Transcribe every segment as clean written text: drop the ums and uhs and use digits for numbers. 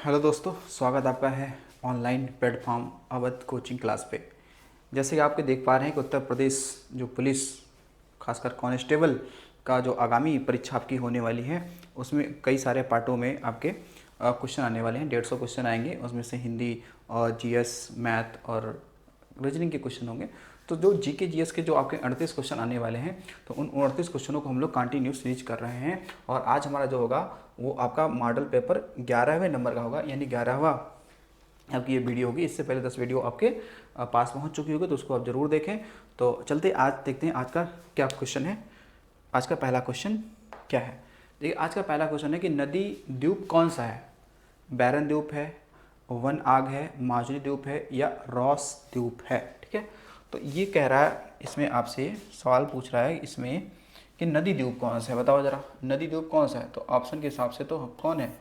Hello दोस्तों, स्वागत आपका है online platform Awadh coaching class पे। जैसे कि आपके देख पा रहे हैं कि उत्तर प्रदेश जो पुलिस खासकर कांस्टेबल का जो आगामी परीक्षा आपकी होने वाली है, उसमें कई सारे पार्टों में आपके क्वेश्चन आने वाले हैं। 150 क्वेश्चन आएंगे, उसमें से हिंदी और जीएस, मैथ और रीजनिंग के क्वेश्चन होंगे। तो जो जीके जीएस के जो आपके 38 क्वेश्चन आने वाले हैं, तो उन 38 क्वेश्चनों को हम लोग कंटिन्यू सीरीज कर रहे हैं। और आज हमारा जो होगा वो आपका मॉडल पेपर 11वें नंबर का होगा, यानी 11वां आपकी ये वीडियो होगी। इससे पहले 10 वीडियो आपके पास पहुंच चुकी होगी, तो उसको आप ज़रूर देखें। तो चलते आज देखते हैं आज का क्या क्वेश्चन है। आज का पहला क्वेश्चन क्या है? देखिए, आज का पहला क्वेश्चन है कि नदी द्वीप कौन सा है? बैरन द्वीप है, वन आग है, माजुली द्वीप है या रॉस द्वीप है। ठीक है, तो ये कह रहा है, इसमें आपसे सवाल पूछ रहा है इसमें कि नदी द्वीप कौन सा है, बताओ जरा नदी द्वीप कौन सा है। तो ऑप्शन के हिसाब से तो कौन है?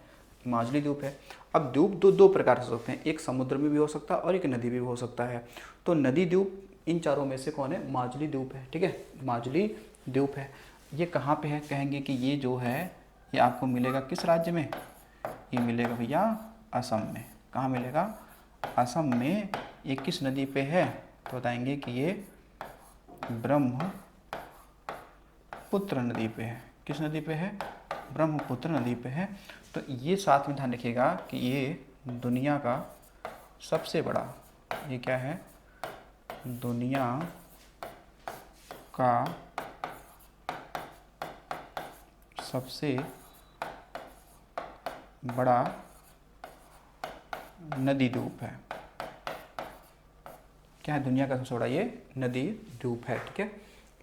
माजुली द्वीप है। अब द्वीप दो प्रकार से हो सकते हैं, एक समुद्र में भी हो सकता है और एक नदी में भी हो सकता है। तो नदी द्वीप इन चारों में से कौन है? माजुली द्वीप है। ठीक है, माजुली द्वीप है। ये कहाँ पे है? कहेंगे कि ये जो है ये आपको मिलेगा किस राज्य में? ये मिलेगा भैया असम में। कहाँ मिलेगा? असम में। ये किस नदी पे है? तो बताएंगे कि ये ब्रह्मपुत्र नदी पे है। किस नदी पे है? ब्रह्मपुत्र नदी पे है। तो ये साथ में ध्यान रखिएगा कि ये दुनिया का सबसे बड़ा, ये क्या है? दुनिया का सबसे बड़ा नदी द्वीप है। क्या है? दुनिया का सबसे बड़ा ये नदी द्वीप है। ठीक है,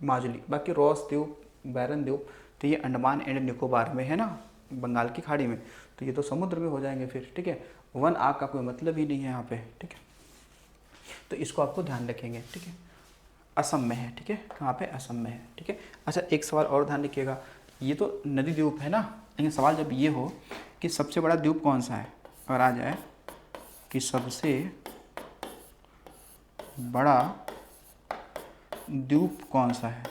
माजुली। बाकी रॉस द्वीप, बैरन द्वीप, तो ये अंडमान एंड निकोबार में है ना, बंगाल की खाड़ी में। तो ये तो समुद्र में हो जाएंगे फिर। ठीक है, वन आग का कोई मतलब ही नहीं है यहाँ पे। ठीक है, तो इसको आपको ध्यान रखेंगे। ठीक है, असम में है। ठीक है, कहाँ पे? असम में है। ठीक है, अच्छा एक सवाल और ध्यान रखिएगा, ये तो नदी द्वीप है ना, लेकिन सवाल जब ये हो कि सबसे बड़ा द्वीप कौन सा है, अगर आ जाए कि सबसे बड़ा द्वीप कौन सा है,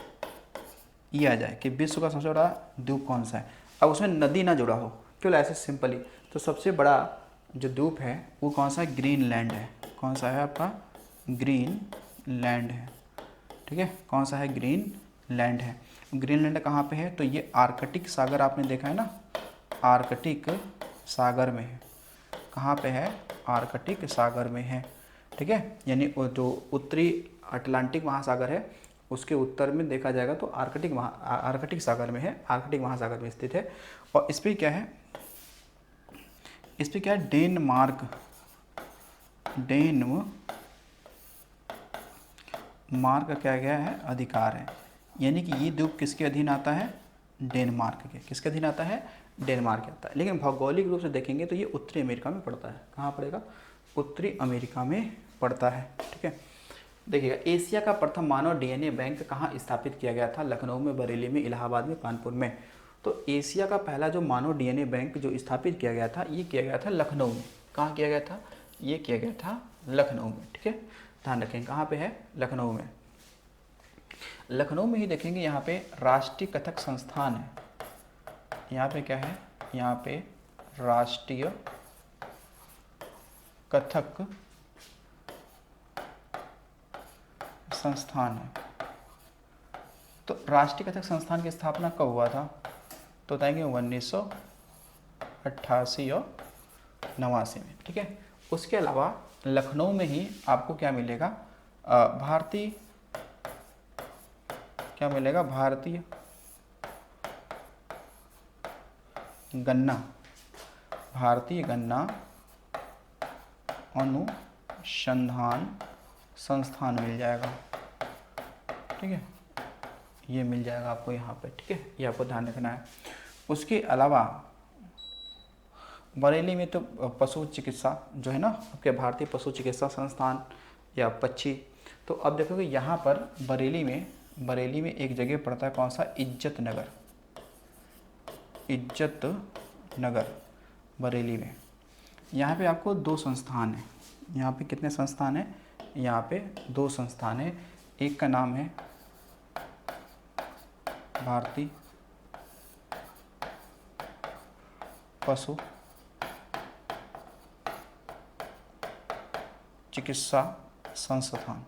ये आ जाए कि विश्व का सबसे बड़ा द्वीप कौन सा है, अब उसमें नदी ना जुड़ा हो, केवल ऐसे सिंपली, तो सबसे बड़ा जो द्वीप है वो कौन सा है? ग्रीनलैंड है। कौन सा है आपका? ग्रीनलैंड है। ठीक है, कौन सा है? ग्रीनलैंड है। ग्रीनलैंड कहाँ पे है? तो ये आर्कटिक सागर आपने देखा है ना, आर्कटिक सागर में है। कहाँ पे है? आर्कटिक सागर में है। ठीक है, यानी वो जो उत्तरी अटलांटिक महासागर है उसके उत्तर में देखा जाएगा तो आर्कटिक सागर में है, आर्कटिक महासागर में स्थित है। और इस पर क्या है? इस पर क्या है? डेनमार्क का क्या गया है? अधिकार है। यानी कि ये द्वीप किसके अधीन आता है? डेनमार्क के। किसके अधीन आता है? डेनमार्क के आता है। लेकिन भौगोलिक रूप से देखेंगे तो ये उत्तरी अमेरिका में पड़ता है। कहाँ पड़ेगा? उत्तरी अमेरिका में पड़ता है। ठीक है, देखिएगा, एशिया का प्रथम मानव डीएनए बैंक कहाँ स्थापित किया गया था? लखनऊ में, बरेली में, इलाहाबाद में, कानपुर में। तो एशिया का पहला जो मानव डीएनए बैंक जो स्थापित किया गया था, ये किया गया था लखनऊ में। कहाँ किया गया था? ये किया गया था लखनऊ में। ठीक है, ध्यान रखें कहाँ पे है? लखनऊ में। लखनऊ में ही देखेंगे, यहाँ पे राष्ट्रीय कथक संस्थान है। यहाँ पे क्या है? यहाँ पे राष्ट्रीय कथक संस्थान है। तो राष्ट्रीय कथक संस्थान की स्थापना कब हुआ था? तो बताएंगे 1988 और 89 में। ठीक है, उसके अलावा लखनऊ में ही आपको क्या मिलेगा? भारतीय गन्ना अनुसंधान संस्थान मिल जाएगा। ठीक है, ये मिल जाएगा आपको यहाँ पे। ठीक है, ये आपको ध्यान रखना है। उसके अलावा बरेली में तो पशु चिकित्सा जो है ना, आपके भारतीय पशु चिकित्सा संस्थान या पक्षी। तो अब देखोगे यहाँ पर बरेली में एक जगह पड़ता है, कौन सा? इज्जत नगर बरेली में। यहाँ पे आपको 2 संस्थान हैं। यहाँ पे कितने संस्थान हैं? यहाँ पे 2 संस्थान हैं। एक का नाम है भारतीय पशु चिकित्सा संस्थान,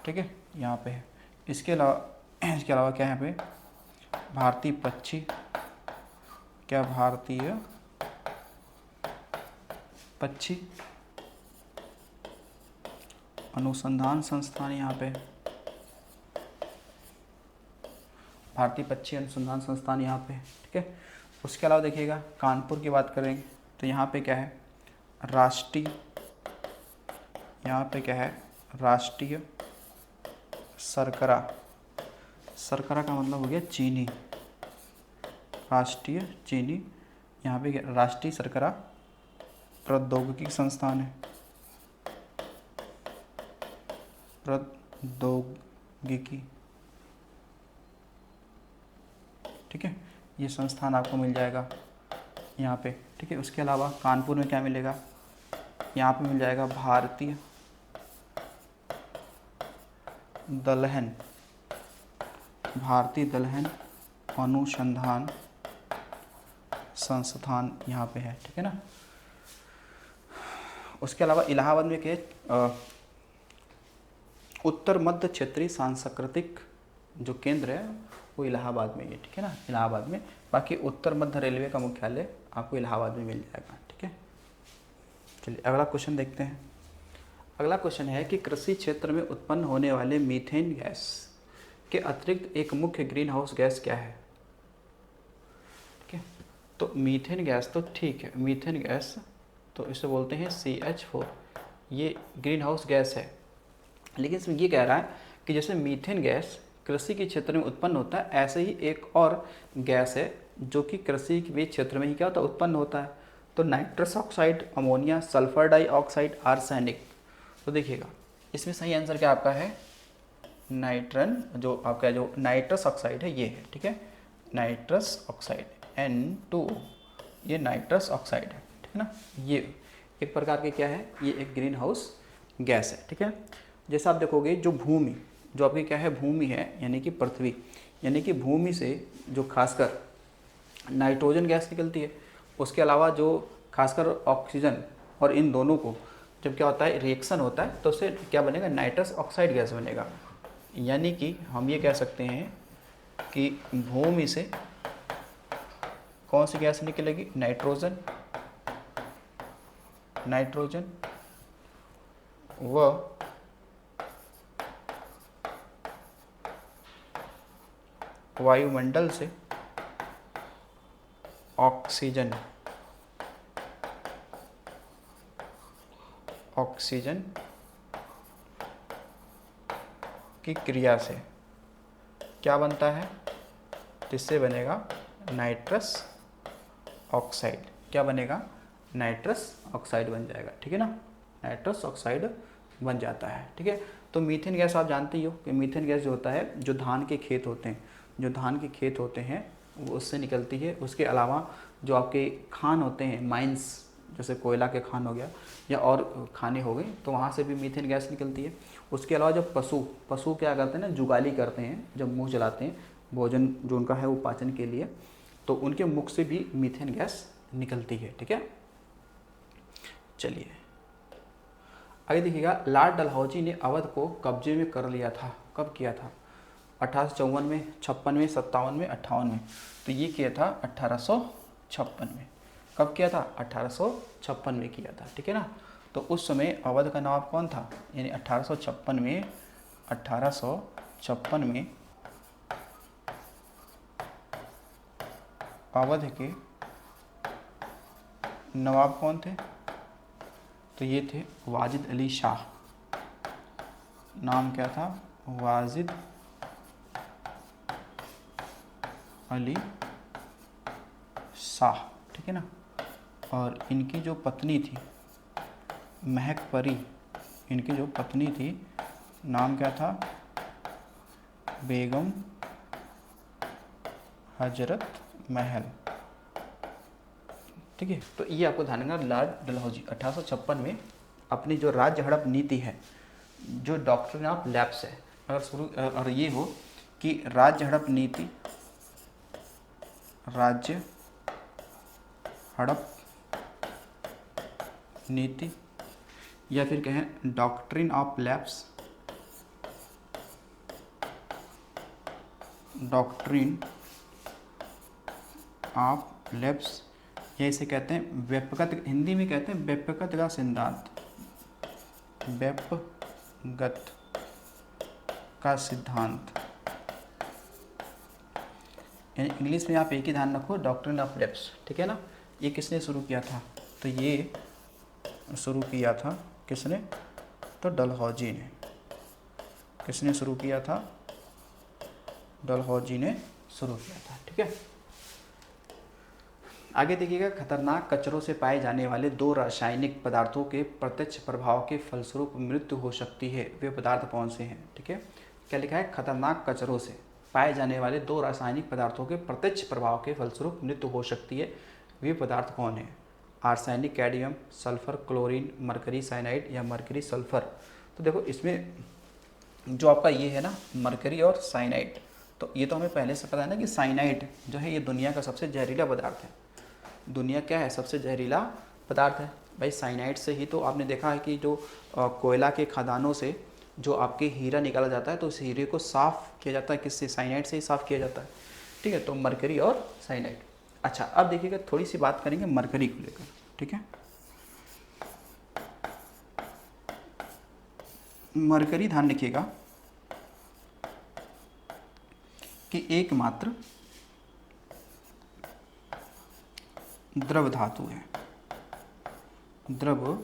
ठीक है, यहाँ पे है। इसके अलावा क्या है यहाँ पे, भारतीय पक्षी अनुसंधान संस्थान, यहाँ पे भारतीय पक्षी अनुसंधान संस्थान यहाँ पे, ठीक है। उसके अलावा देखिएगा कानपुर की बात करेंगे तो यहाँ पे क्या है, राष्ट्रीय शर्करा का मतलब हो गया चीनी, राष्ट्रीय चीनी, यहाँ पे राष्ट्रीय शर्करा प्रौद्योगिकी संस्थान है, प्रौद्योगिकी, ठीक है, ये संस्थान आपको मिल जाएगा यहाँ पे, ठीक है। उसके अलावा कानपुर में क्या मिलेगा, यहाँ पे मिल जाएगा भारतीय दलहन अनुसंधान संस्थान यहाँ पे है, ठीक है ना। उसके अलावा इलाहाबाद में क्या, उत्तर मध्य क्षेत्रीय सांस्कृतिक जो केंद्र है वो इलाहाबाद में है, ठीक है ना, इलाहाबाद में। बाकी उत्तर मध्य रेलवे का मुख्यालय आपको इलाहाबाद में मिल जाएगा, ठीक है। चलिए अगला क्वेश्चन देखते हैं। अगला क्वेश्चन है कि कृषि क्षेत्र में उत्पन्न होने वाले मीथेन गैस के अतिरिक्त एक मुख्य ग्रीन हाउस गैस क्या है, ठीक है। तो मीथेन गैस तो ठीक है, मीथेन गैस तो इसे बोलते हैं CH4, ये ग्रीन हाउस गैस है। लेकिन इसमें ये कह रहा है कि जैसे मीथेन गैस कृषि के क्षेत्र में उत्पन्न होता है, ऐसे ही एक और गैस है जो कि कृषि के क्षेत्र में ही क्या होता है, उत्पन्न होता है। तो nitrous oxide, ammonia, sulphur dioxide, arsenic. तो देखिएगा इसमें सही आंसर क्या आपका है, नाइट्रन, जो आपका जो नाइट्रस ऑक्साइड है ये है, ठीक है, नाइट्रस ऑक्साइड N2O, ये नाइट्रस ऑक्साइड है, ठीक है ना। ये एक प्रकार के क्या है, ये एक ग्रीन हाउस गैस है, ठीक है। जैसा आप देखोगे जो भूमि, जो आपकी क्या है भूमि है, यानी कि पृथ्वी, यानी कि भूमि से जो खासकर नाइट्रोजन गैस निकलती है, उसके अलावा जो खासकर ऑक्सीजन, और इन दोनों को जब क्या होता है रिएक्शन होता है तो उससे क्या बनेगा, नाइट्रस ऑक्साइड गैस बनेगा। यानी कि हम ये कह सकते हैं कि भूमि से कौन सी गैस निकलेगी, नाइट्रोजन व वायुमंडल से ऑक्सीजन की क्रिया से क्या बनता है, इससे बनेगा नाइट्रस ऑक्साइड। क्या बनेगा, नाइट्रस ऑक्साइड बन जाएगा, ठीक है ना, नाइट्रस ऑक्साइड बन जाता है, ठीक है। तो मीथेन गैस आप जानते ही हो कि मीथेन गैस जो होता है, जो धान के खेत होते हैं वो उससे निकलती है। उसके अलावा जो आपके खान होते हैं, माइंस, जैसे कोयला के खान हो गया या और खाने हो गए, तो वहाँ से भी मीथेन गैस निकलती है। उसके अलावा जब पशु क्या करते हैं ना, जुगाली करते हैं, जब मुँह चलाते हैं, भोजन जो उनका है वो पाचन के लिए, तो उनके मुख से भी मीथेन गैस निकलती है, ठीक है। चलिए आगे देखिएगा, लॉर्ड डलहौजी ने अवध को कब्जे में कर लिया था, कब किया था, 1854 में, 56 में, 57 में, 58 में। तो ये किया था 1856 में। कब किया था, 1856 में किया था, ठीक है ना। तो उस समय अवध का नवाब कौन था, यानी 1856 में अवध के नवाब कौन थे, तो ये थे वाजिद अली शाह। नाम क्या था, वाजिद अली शाह, ठीक है ना। और इनकी जो पत्नी थी महक परी, इनकी जो पत्नी थी नाम क्या था, बेगम हजरत महल, ठीक है। तो ये आपको ध्यान रखना, लॉर्ड डलहौजी 1856 में अपनी जो राज्य हड़प नीति है, जो डॉक्ट्रिन ऑफ लैप्स है, अगर शुरू और ये हो कि राज्य हड़प नीति या फिर कहें doctrine of labs, doctrine of labs, या इसे कहते हैं व्यापकत, हिंदी में कहते हैं व्यापकत का सिद्धांत, व्यापगत का सिद्धांत। यानी इंग्लिश में आप एक ही ध्यान रखो, डॉक्ट्रिन ऑफ लैब्स, ठीक है ना। ये किसने शुरू किया था? तो ये शुरू किया था किसने? तो डलहौजी ने। किसने शुरू किया था? डलहौजी ने शुरू किया था, ठीक है। आगे देखिएगा, खतरनाक कचरों से पाए जाने वाले 2 रासायनिक पदार्थों के प्रत्यक्ष प्रभाव के फलस्वरूप मृत्यु हो सकती है, वे पदार्थ कौन से हैं? ठीक है, क्या लिखा है? खतरनाक कचरों से पाए जाने वाले 2 रासायनिक पदार्थों के प्रत्यक्ष प्रभाव के फलस्वरूप मृत्यु हो सकती है, वे पदार्थ कौन है? Arsenic, cadmium, sulphur, chlorine, mercury cyanide या मरकरी सल्फर। तो देखो इसमें जो आपका ये है ना, मरकरी और साइनाइड, तो ये तो हमें पहले से पता है ना कि साइनाइड जो है ये दुनिया का सबसे जहरीला पदार्थ है। दुनिया क्या है? सबसे जहरीला पदार्थ है भाई। साइनाइड से ही तो आपने देखा है कि जो कोयला के खदानों से जो आपके हीरा निकाला जाता है, तो उस हीरे को साफ़ किया जाता है किससे? साइनाइड से ही साफ़ किया जाता है, ठीक है। तो मरकरी और साइनाइड। अच्छा, अब देखिएगा थोड़ी सी बात करेंगे मरकरी को लेकर, ठीक है। मरकरी ध्यान रखिएगा कि एकमात्र द्रव धातु है, द्रव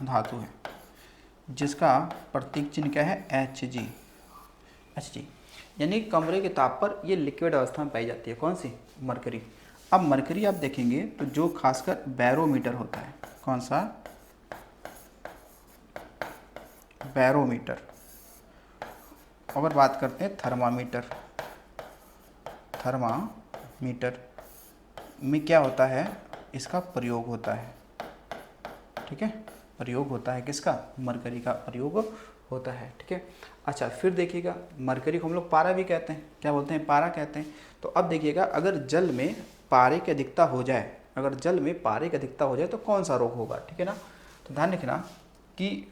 धातु है जिसका प्रतीक चिन्ह क्या है? Hg। Hg यानी कमरे के ताप पर ये लिक्विड अवस्था में पाई जाती है। कौन सी? मरकरी। अब मरकरी आप देखेंगे तो जो खासकर बैरोमीटर होता है, कौन सा? बैरोमीटर। अगर बात करते हैं थर्मामीटर, थर्मामीटर में क्या होता है? इसका प्रयोग होता है, ठीक है। प्रयोग होता है किसका? मरकरी का प्रयोग होता है, ठीक है। अच्छा, फिर देखिएगा मरकरी को हम लोग पारा भी कहते हैं। क्या बोलते हैं? पारा कहते हैं। तो अब देखिएगा, अगर जल में पारे की अधिकता हो जाए, अगर जल में पारे की अधिकता हो जाए तो कौन सा रोग होगा, ठीक है ना। तो ध्यान रखना कि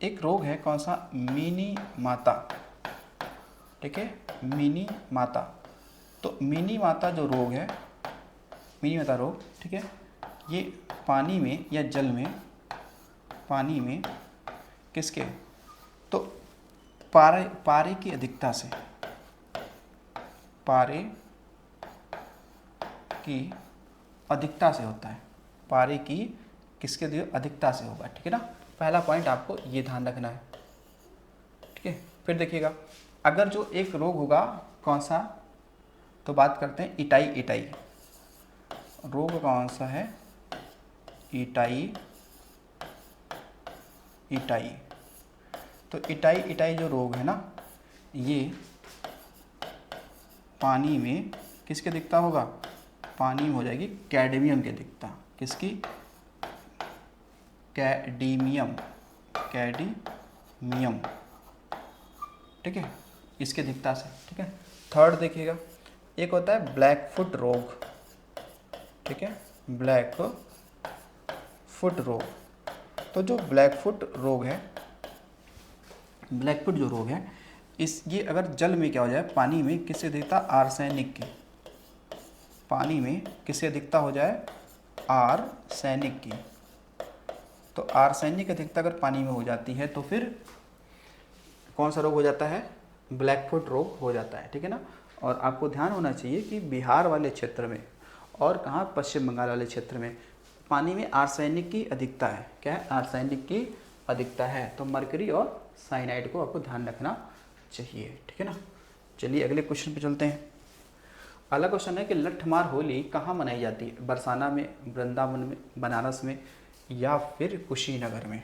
एक रोग है, कौन सा? मिनी माता, ठीक है, मिनी माता। तो मिनी माता जो रोग है, मिनी माता रोग, ठीक है, ये पानी में या जल में, पानी में किसके? तो पारे की अधिकता से, पारे की अधिकता से होता है। पारे की किसके दिए? अधिकता से होगा, ठीक है ना। पहला पॉइंट आपको ये ध्यान रखना है, ठीक है। फिर देखिएगा, अगर जो एक रोग होगा, कौन सा? तो बात करते हैं इटाई। इटाई रोग कौन सा है? इटाई। इटाई। तो इटाई जो रोग है ना, ये पानी में किसकी अधिकता होगा? पानी में हो जाएगी कैडमियम की अधिकता। किसकी? कैडमियम, कैडमियम, ठीक है, इसकी अधिकता से, ठीक है। थर्ड देखिएगा, एक होता है ब्लैक फुट रोग, ठीक है, ब्लैक फुट रोग। तो जो ब्लैक फुट रोग है, ब्लैक फुट जो रोग है, ये अगर जल में क्या हो जाए? पानी में किससे अधिकता? आर्सेनिक की। पानी में किससे अधिकता हो जाए? आर्सेनिक की। तो आर्सेनिक अधिकता अगर पानी में हो जाती है तो फिर कौन सा रोग हो जाता है? ब्लैक फुट रोग हो जाता है, ठीक है ना। और आपको ध्यान होना चाहिए कि बिहार वाले क्षेत्र में और कहाँ? पश्चिम बंगाल वाले क्षेत्र में पानी में आर्सेनिक की अधिकता है। क्या है? आर्सेनिक की अधिकता है। तो मरकरी और साइनाइड को आपको ध्यान रखना चाहिए, ठीक है ना। चलिए अगले क्वेश्चन पे चलते हैं। अगला क्वेश्चन है कि लठमार होली कहाँ मनाई जाती है? बरसाना में, वृंदावन में, बनारस में या फिर कुशीनगर में?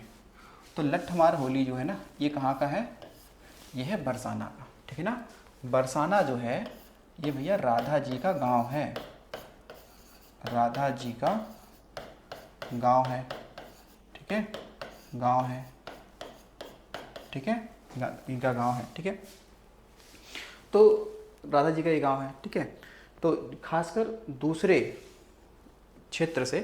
तो लठमार होली जो है ना, ये कहाँ का है? ये है बरसाना का, ठीक है ना। बरसाना जो है ये भैया राधा जी का गांव है, राधा जी का गांव है, ठीक है, गांव है, ठीक है, इनका गांव है, ठीक है। तो राधा जी का ये गांव है, ठीक है। तो खासकर दूसरे क्षेत्र से,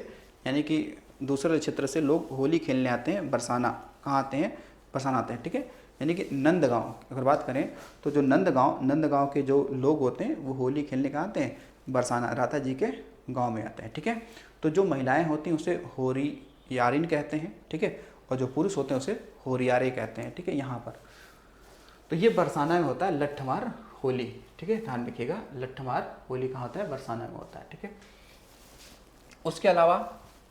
यानी कि दूसरे क्षेत्र से लोग होली खेलने आते हैं बरसाना। कहाँ आते हैं? बरसाना आते हैं, ठीक है। यानी कि नंदगांव अगर बात करें तो जो नंदगांव के जो लोग होते हैं वो होली खेलने कहाँ आते हैं? बरसाना, राधा जी के गांव में आते हैं, ठीक है। तो जो महिलाएं होती हैं उसे होरी यारिन कहते हैं, ठीक है, और जो पुरुष होते हैं उसे होरियारे कहते हैं, ठीक है। यहाँ पर तो ये बरसाना में होता है लट्ठमार होली, ठीक है, ध्यान रखिएगा। लट्ठमार होली कहाँ होता है? बरसाना में होता है, ठीक है। उसके अलावा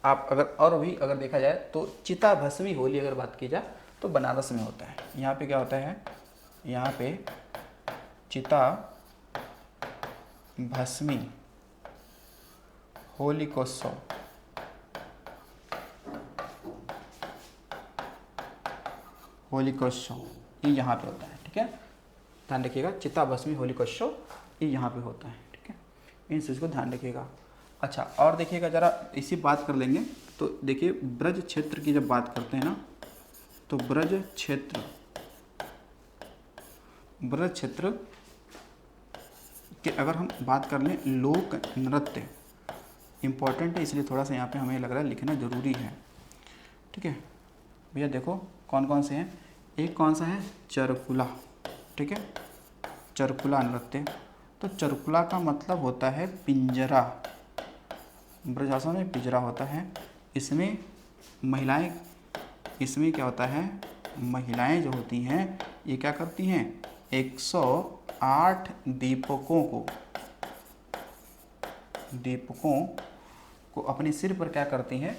आप अगर देखा जाए तो चिता भस्मी होली अगर बात की जाए तो बनारस में होता है। यहाँ पे क्या होता है? यहाँ पे चिता भस्मी होलिकोत्सव ये यहाँ पे होता है, ठीक है, ध्यान रखिएगा। चिता भस्मी होलिकोत्सव ये यहाँ पे होता है, ठीक है, इन चीज़ को ध्यान रखिएगा। अच्छा, और देखिएगा जरा इसी बात कर लेंगे तो देखिए ब्रज क्षेत्र की जब बात करते हैं ना तो ब्रज क्षेत्र कि अगर हम बात कर लें लोक नृत्य इम्पॉर्टेंट है, इसलिए थोड़ा सा यहाँ पे हमें लग रहा है लिखना ज़रूरी है, ठीक है भैया। देखो कौन कौन से हैं। एक कौन सा है? चरकुला, ठीक है, चरकुला नृत्य। तो चरकुला का मतलब होता है पिंजरा, ब्रजभाषा में पिंजरा होता है। इसमें महिलाएं, इसमें क्या होता है? महिलाएं जो होती हैं ये क्या करती हैं? 108 दीपकों को अपने सिर पर क्या करती हैं?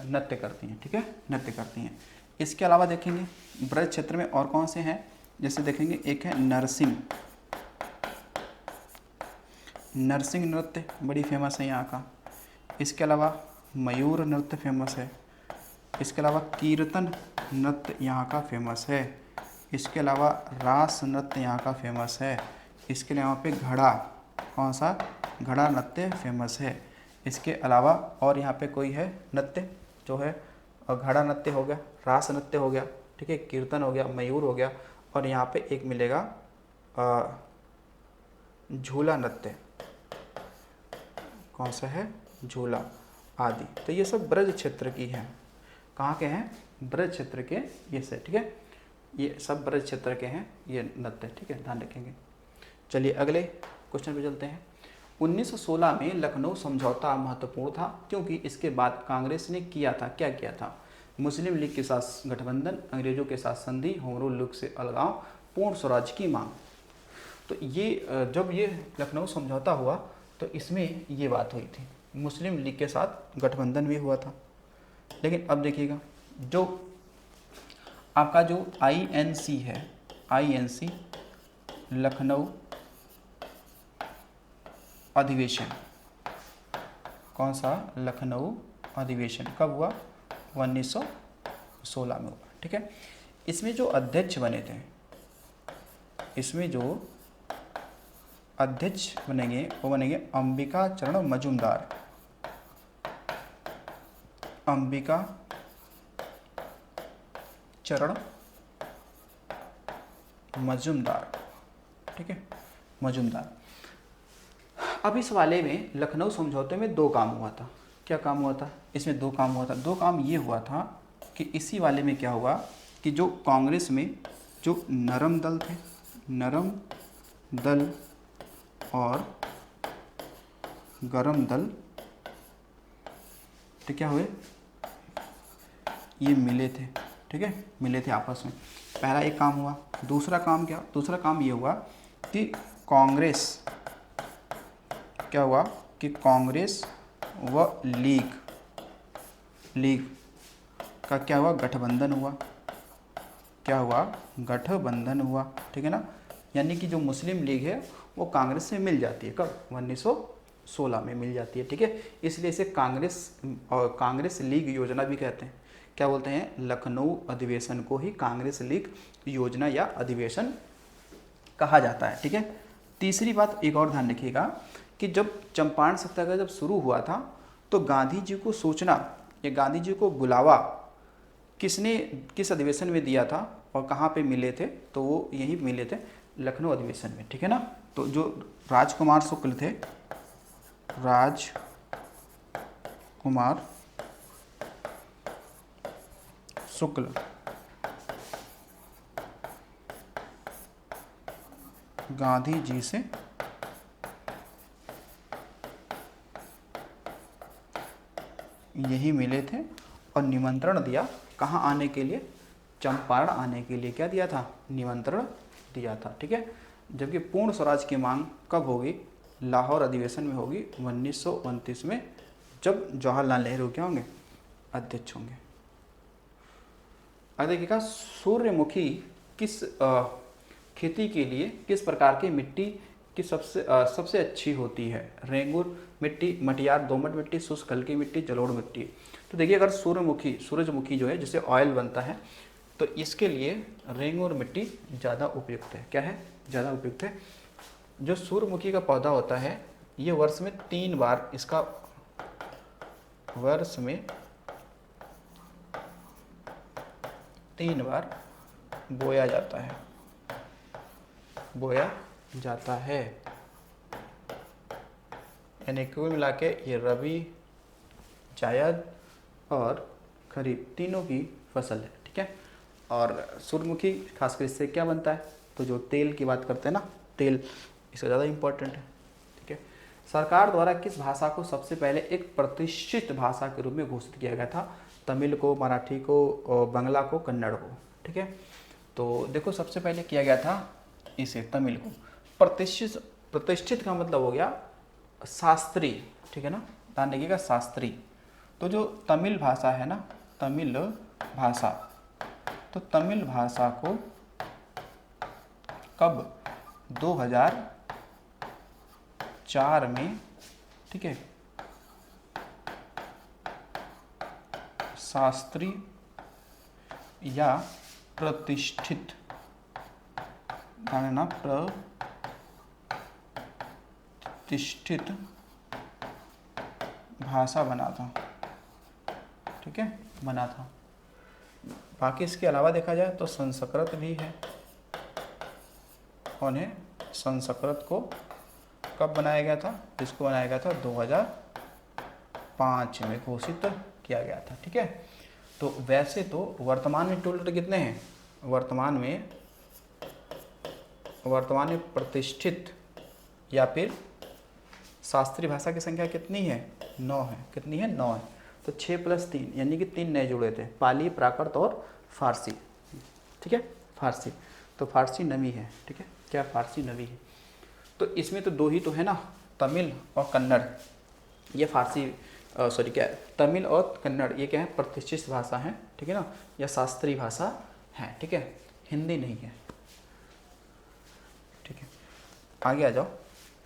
नृत्य करती हैं, ठीक है, नृत्य करती हैं। इसके अलावा देखेंगे ब्रज क्षेत्र में और कौन से हैं, जैसे देखेंगे एक है नरसिंह नृत्य, बड़ी फेमस है यहाँ का। इसके अलावा मयूर नृत्य फेमस है। इसके अलावा कीर्तन नृत्य यहाँ का फेमस है। इसके अलावा रास नृत्य यहाँ का फेमस है। इसके अलावा पे घड़ा, कौन सा? घड़ा नृत्य फेमस है। इसके अलावा और यहाँ पे कोई है नृत्य जो है, और घड़ा नृत्य हो गया, रास नृत्य हो गया, ठीक है, कीर्तन हो गया, मयूर हो गया, और यहाँ पे एक मिलेगा झूला नृत्य, कौन सा है? झूला आदि। तो ये सब ब्रज क्षेत्र की हैं। कहाँ के हैं? ब्रज क्षेत्र के ये से, ठीक है, ये सब ब्रज क्षेत्र के हैं ये नृत्य, ठीक है, ध्यान रखेंगे। चलिए अगले क्वेश्चन पे चलते हैं। 1916 में लखनऊ समझौता महत्वपूर्ण था क्योंकि इसके बाद कांग्रेस ने क्या किया था? मुस्लिम लीग के साथ गठबंधन, अंग्रेजों के साथ संधि, होम रूल लीग से अलगाव, पूर्ण स्वराज की मांग। तो ये जब ये लखनऊ समझौता हुआ तो इसमें ये बात हुई थी, मुस्लिम लीग के साथ गठबंधन भी हुआ था। लेकिन अब देखिएगा जो आपका जो INC है, INC लखनऊ अधिवेशन, कौन सा? लखनऊ अधिवेशन कब हुआ? 1916 में हुआ, ठीक है। इसमें जो अध्यक्ष बने थे, इसमें जो अध्यक्ष बनेंगे वो बनेंगे अंबिका चरण मजूमदार, अंबिका चरण मजूमदार, ठीक है, मजूमदार। अब इस वाले में लखनऊ समझौते में दो काम हुआ था। क्या काम हुआ था? इसमें दो काम हुआ था। दो काम ये हुआ था कि इसी वाले में क्या हुआ कि जो कांग्रेस में जो नरम दल थे, नरम दल और गरम दल, तो क्या हुए? ये मिले थे, ठीक है, मिले थे आपस में। पहला एक काम हुआ। दूसरा काम क्या? दूसरा काम ये हुआ कि कांग्रेस, क्या हुआ कि कांग्रेस व लीग का क्या हुआ? गठबंधन हुआ। क्या हुआ? गठबंधन हुआ, ठीक है ना। यानी कि जो मुस्लिम लीग है वो कांग्रेस से मिल जाती है। कब? 1916 में मिल जाती है, ठीक है। इसलिए इसे कांग्रेस लीग योजना भी कहते हैं। क्या बोलते हैं? लखनऊ अधिवेशन को ही कांग्रेस लीग योजना या अधिवेशन कहा जाता है, ठीक है। तीसरी बात एक और ध्यान रखिएगा कि जब चंपारण सत्याग्रह जब शुरू हुआ था तो गांधी जी को सूचना या गांधी जी को बुलावा किसने, किस अधिवेशन में दिया था और कहाँ पे मिले थे? तो वो यही मिले थे लखनऊ अधिवेशन में, ठीक है ना। तो जो राजकुमार शुक्ल थे, राजकुमार शुक्ल गांधी जी से यही मिले थे और निमंत्रण दिया कहाँ आने के लिए, चंपारण आने के लिए क्या दिया था, निमंत्रण दिया था। ठीक है, जबकि पूर्ण स्वराज की मांग कब होगी, लाहौर अधिवेशन में होगी 1929 में, जब जवाहरलाल नेहरू क्या होंगे, अध्यक्ष होंगे। अब देखिएगा, सूर्यमुखी किस खेती के लिए किस प्रकार की मिट्टी की सबसे अच्छी होती है, रेंगुर मिट्टी, मटियार दोमट मिट्टी, शुष्क हल्की मिट्टी, जलोढ़ मिट्टी। तो देखिए, अगर सूरजमुखी जो है जिससे ऑयल बनता है, तो इसके लिए रेंगुर मिट्टी ज़्यादा उपयुक्त है। क्या है, ज़्यादा उपयुक्त है। जो सूर्यमुखी का पौधा होता है ये वर्ष में 3 बार इसका बोया जाता है, यानी कुल मिला के ये रबी, जायद और खरीफ तीनों की फसल है। ठीक है, और सूर्यमुखी खासकर इससे क्या बनता है, तो जो तेल की बात करते हैं ना, तेल इसका ज़्यादा इम्पोर्टेंट है। ठीक है, सरकार द्वारा किस भाषा को सबसे पहले एक प्रतिष्ठित भाषा के रूप में घोषित किया गया था, तमिल को, मराठी को, बांग्ला को, कन्नड़ को। ठीक है, तो देखो सबसे पहले किया गया था इसे, तमिल को। प्रतिष्ठित का मतलब हो गया शास्त्रीय। ठीक है ना, ध्यान रखिएगा, शास्त्रीय। तो जो तमिल भाषा है ना, तमिल भाषा, तो तमिल भाषा को कब, 2004 में, ठीक है, शास्त्रीय या प्रतिष्ठित, ना प्रतिष्ठित भाषा बना था। ठीक है, बना था। बाकी इसके अलावा देखा जाए तो संस्कृत भी है। कौन है, संस्कृत को कब बनाया गया था, इसको बनाया गया था 2005 में घोषित किया गया था। ठीक है, तो वैसे तो वर्तमान में टोटल कितने हैं, वर्तमान में प्रतिष्ठित या फिर शास्त्रीय भाषा की संख्या कितनी है, 9 है। कितनी है, 9 है। तो 6 + 3 यानी कि 3 नए जुड़े थे, पाली, प्राकृत और फारसी। ठीक है, फारसी, तो फारसी नवी है। ठीक है, क्या फारसी नवी है। तो इसमें तो 2 ही तो है ना, तमिल और कन्नड़। ये फारसी क्या तमिल और कन्नड़ ये क्या है, प्रतिष्ठित भाषा है। ठीक है ना, या शास्त्रीय भाषा है। ठीक है, हिंदी नहीं है। ठीक है, आगे आ जाओ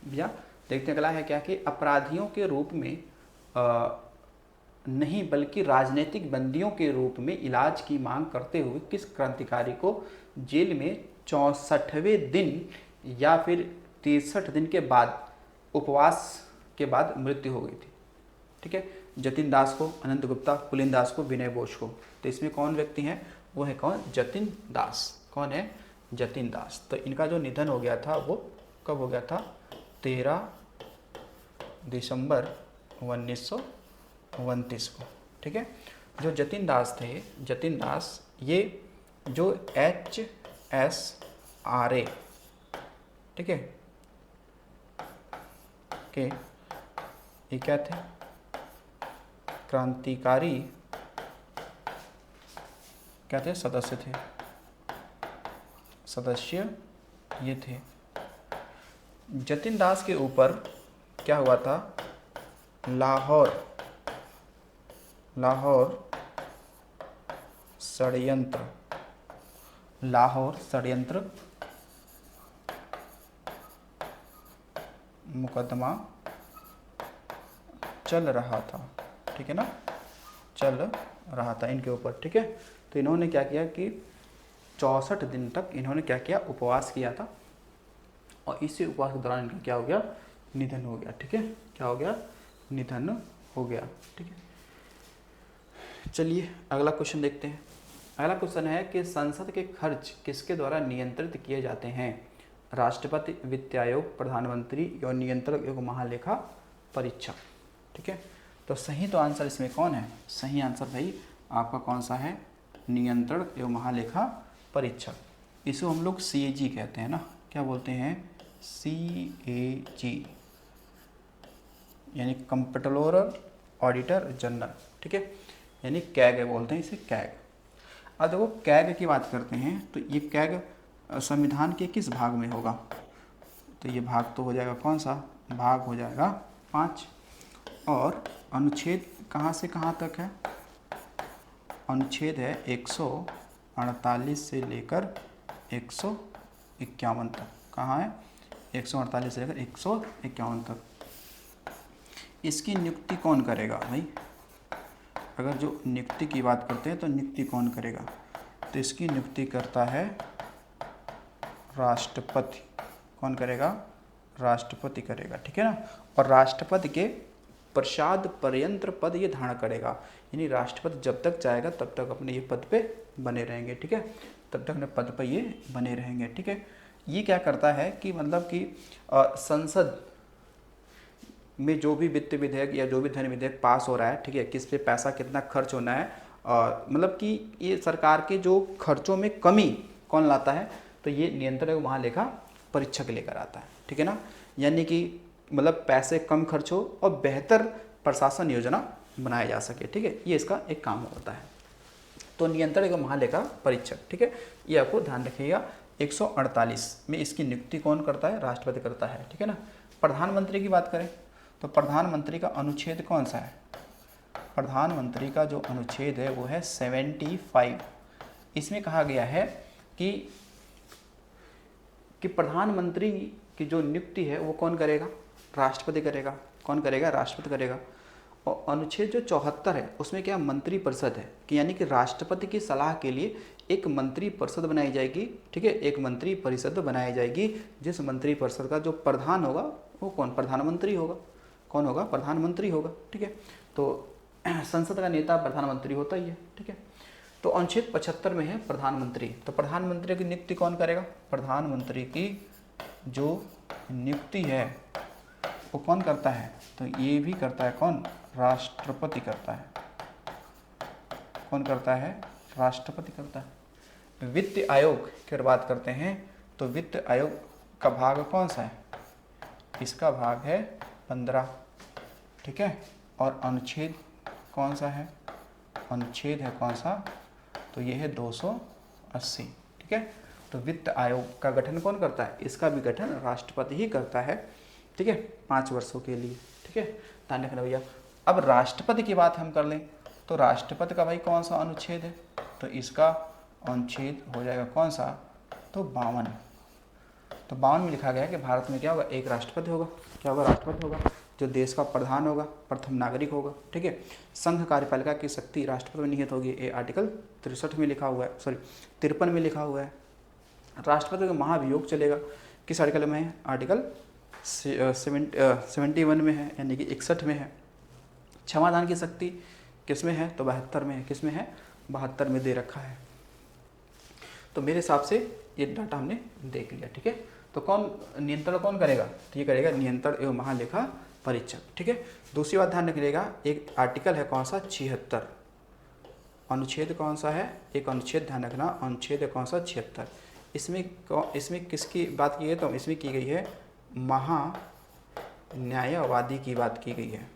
भैया, देखते हैं अगला है क्या कि अपराधियों के रूप में नहीं बल्कि राजनीतिक बंदियों के रूप में इलाज की मांग करते हुए किस क्रांतिकारी को जेल में 64वें दिन या फिर 63 दिन के बाद उपवास के बाद मृत्यु हो गई थी। ठीक है, जतिन दास को, अनंत गुप्ता, पुलिन दास को, विनय बोस को। तो इसमें कौन व्यक्ति हैं, वो है कौन, जतिन दास। कौन है, जतिन दास। तो इनका जो निधन हो गया था वो कब हो गया था, 13 दिसंबर 1929 को। ठीक है, जो जतिन दास थे, जतिन दास ये जो HSRA, ठीक है, के ये क्या थे, क्रांतिकारी क्या थे, सदस्य ये थे। जतिन दास के ऊपर क्या हुआ था, लाहौर षड्यंत्र मुकदमा चल रहा था। ठीक है ना, चल रहा था इनके ऊपर। ठीक है, तो इन्होंने क्या किया कि 64 दिन तक इन्होंने क्या किया, उपवास किया था, और इसी उपवास के दौरान इनका क्या हो गया, निधन हो गया। ठीक है, क्या हो गया, निधन हो गया। ठीक है, चलिए अगला क्वेश्चन देखते हैं। अगला क्वेश्चन है कि संसद के खर्च किसके द्वारा नियंत्रित किए जाते हैं, राष्ट्रपति, वित्त आयोग, प्रधानमंत्री या नियंत्रक एवं महालेखा परीक्षक। ठीक है, तो सही तो आंसर इसमें कौन है, सही आंसर भाई आपका कौन सा है, नियंत्रण एवं महालेखा परीक्षक, इसे हम लोग CAG कहते हैं ना, क्या बोलते हैं, CAG यानी कंप्ट्रोलर ऑडिटर जनरल, ठीक है, यानी कैग बोलते हैं इसे, कैग। अब देखो कैग की बात करते हैं तो ये कैग संविधान के किस भाग में होगा, तो ये भाग तो हो जाएगा कौन सा, भाग हो जाएगा 5, और अनुच्छेद कहाँ से कहाँ तक है, अनुच्छेद है 148 से लेकर 151 तक, कहाँ है, 148 से लेकर 151 तक। इसकी नियुक्ति कौन करेगा भाई, अगर जो नियुक्ति की बात करते हैं तो नियुक्ति कौन करेगा, तो इसकी नियुक्ति करता है राष्ट्रपति। कौन करेगा, राष्ट्रपति करेगा, ठीक है ना। और राष्ट्रपति के प्रसाद पर्यंत पद ये धारण करेगा, यानी राष्ट्रपति जब तक चाहेगा तब तक अपने ये पद पे बने रहेंगे, ठीक है, तब तक अपने पद पे ये बने रहेंगे, ठीक है। ये क्या करता है कि मतलब कि संसद में जो भी वित्त विधेयक या जो भी धन विधेयक पास हो रहा है, ठीक है, किस पे पैसा कितना खर्च होना है, मतलब कि ये सरकार के जो खर्चों में कमी कौन लाता है, तो ये नियंत्रण एवं महालेखा परीक्षक लेकर आता है, ठीक है ना। यानी कि मतलब पैसे कम खर्च हो और बेहतर प्रशासन योजना बनाया जा सके, ठीक है, ये इसका एक काम होता है। तो नियंत्रण एवं महालेखा परीक्षक, ठीक है, ये आपको ध्यान रखिएगा। 148 में इसकी नियुक्ति कौन करता है, राष्ट्रपति करता है, ठीक है ना। प्रधानमंत्री की बात करें तो प्रधानमंत्री का अनुच्छेद कौन सा है, प्रधानमंत्री का जो अनुच्छेद है वो है 75। इसमें कहा गया है कि प्रधानमंत्री की जो नियुक्ति है वो कौन करेगा, राष्ट्रपति करेगा। कौन करेगा, राष्ट्रपति करेगा। और अनुच्छेद जो 74 है उसमें क्या मंत्री परिषद है, कि यानी कि राष्ट्रपति की सलाह के लिए एक मंत्री परिषद बनाई जाएगी, ठीक है, एक मंत्री परिषद बनाई जाएगी, जिस मंत्री परिषद का जो प्रधान होगा वो कौन, प्रधानमंत्री होगा। कौन होगा, प्रधानमंत्री होगा, ठीक है। तो संसद का नेता प्रधानमंत्री होता ही है, ठीक है। तो अनुच्छेद 75 में है प्रधानमंत्री, तो प्रधानमंत्री की नियुक्ति कौन करेगा, प्रधानमंत्री की जो नियुक्ति है वो कौन करता है, तो ये भी करता है कौन, राष्ट्रपति करता है। कौन करता है, राष्ट्रपति करता है। वित्त आयोग की बात करते हैं तो वित्त आयोग का भाग कौन सा है, इसका भाग है 15, ठीक है। और अनुच्छेद कौन सा है, अनुच्छेद है कौन सा, तो ये है 280, ठीक है। तो वित्त आयोग का गठन कौन करता है, इसका भी गठन राष्ट्रपति ही करता है, ठीक है, 5 वर्षों के लिए, ठीक है, ध्यान रखना भैया। अब राष्ट्रपति की बात हम कर लें तो राष्ट्रपति का भाई कौन सा अनुच्छेद है, तो इसका अनुच्छेद हो जाएगा कौन सा, तो 52। तो 52 में लिखा गया है कि भारत में क्या होगा, एक राष्ट्रपति होगा। क्या होगा, राष्ट्रपति होगा, जो देश का प्रधान होगा, प्रथम नागरिक होगा, ठीक है। संघ कार्यपालिका की शक्ति राष्ट्रपति में निहित होगी, ये आर्टिकल 63 में लिखा हुआ है, सॉरी 53 में लिखा हुआ है। राष्ट्रपति का महाभियोग चलेगा, किस आर्टिकल में है, आर्टिकल 71 में है, यानी कि 61 में है। क्षमादान की शक्ति किस में है, तो 72 में है। किस में है, 72 में दे रखा है। तो मेरे हिसाब से ये डाटा हमने देख लिया, ठीक है। तो कौन नियंत्रण कौन करेगा, तो ये करेगा नियंत्रण एवं महालेखा परीक्षक, ठीक है। दूसरी बात ध्यान रखिएगा, एक आर्टिकल है कौन सा, 76, अनुच्छेद कौन सा है, एक अनुच्छेद ध्यान रखना, अनुच्छेद है कौन सा, 76। इसमें किसकी बात की गई, तो इसमें की गई है महान्यायवादी की बात की गई है,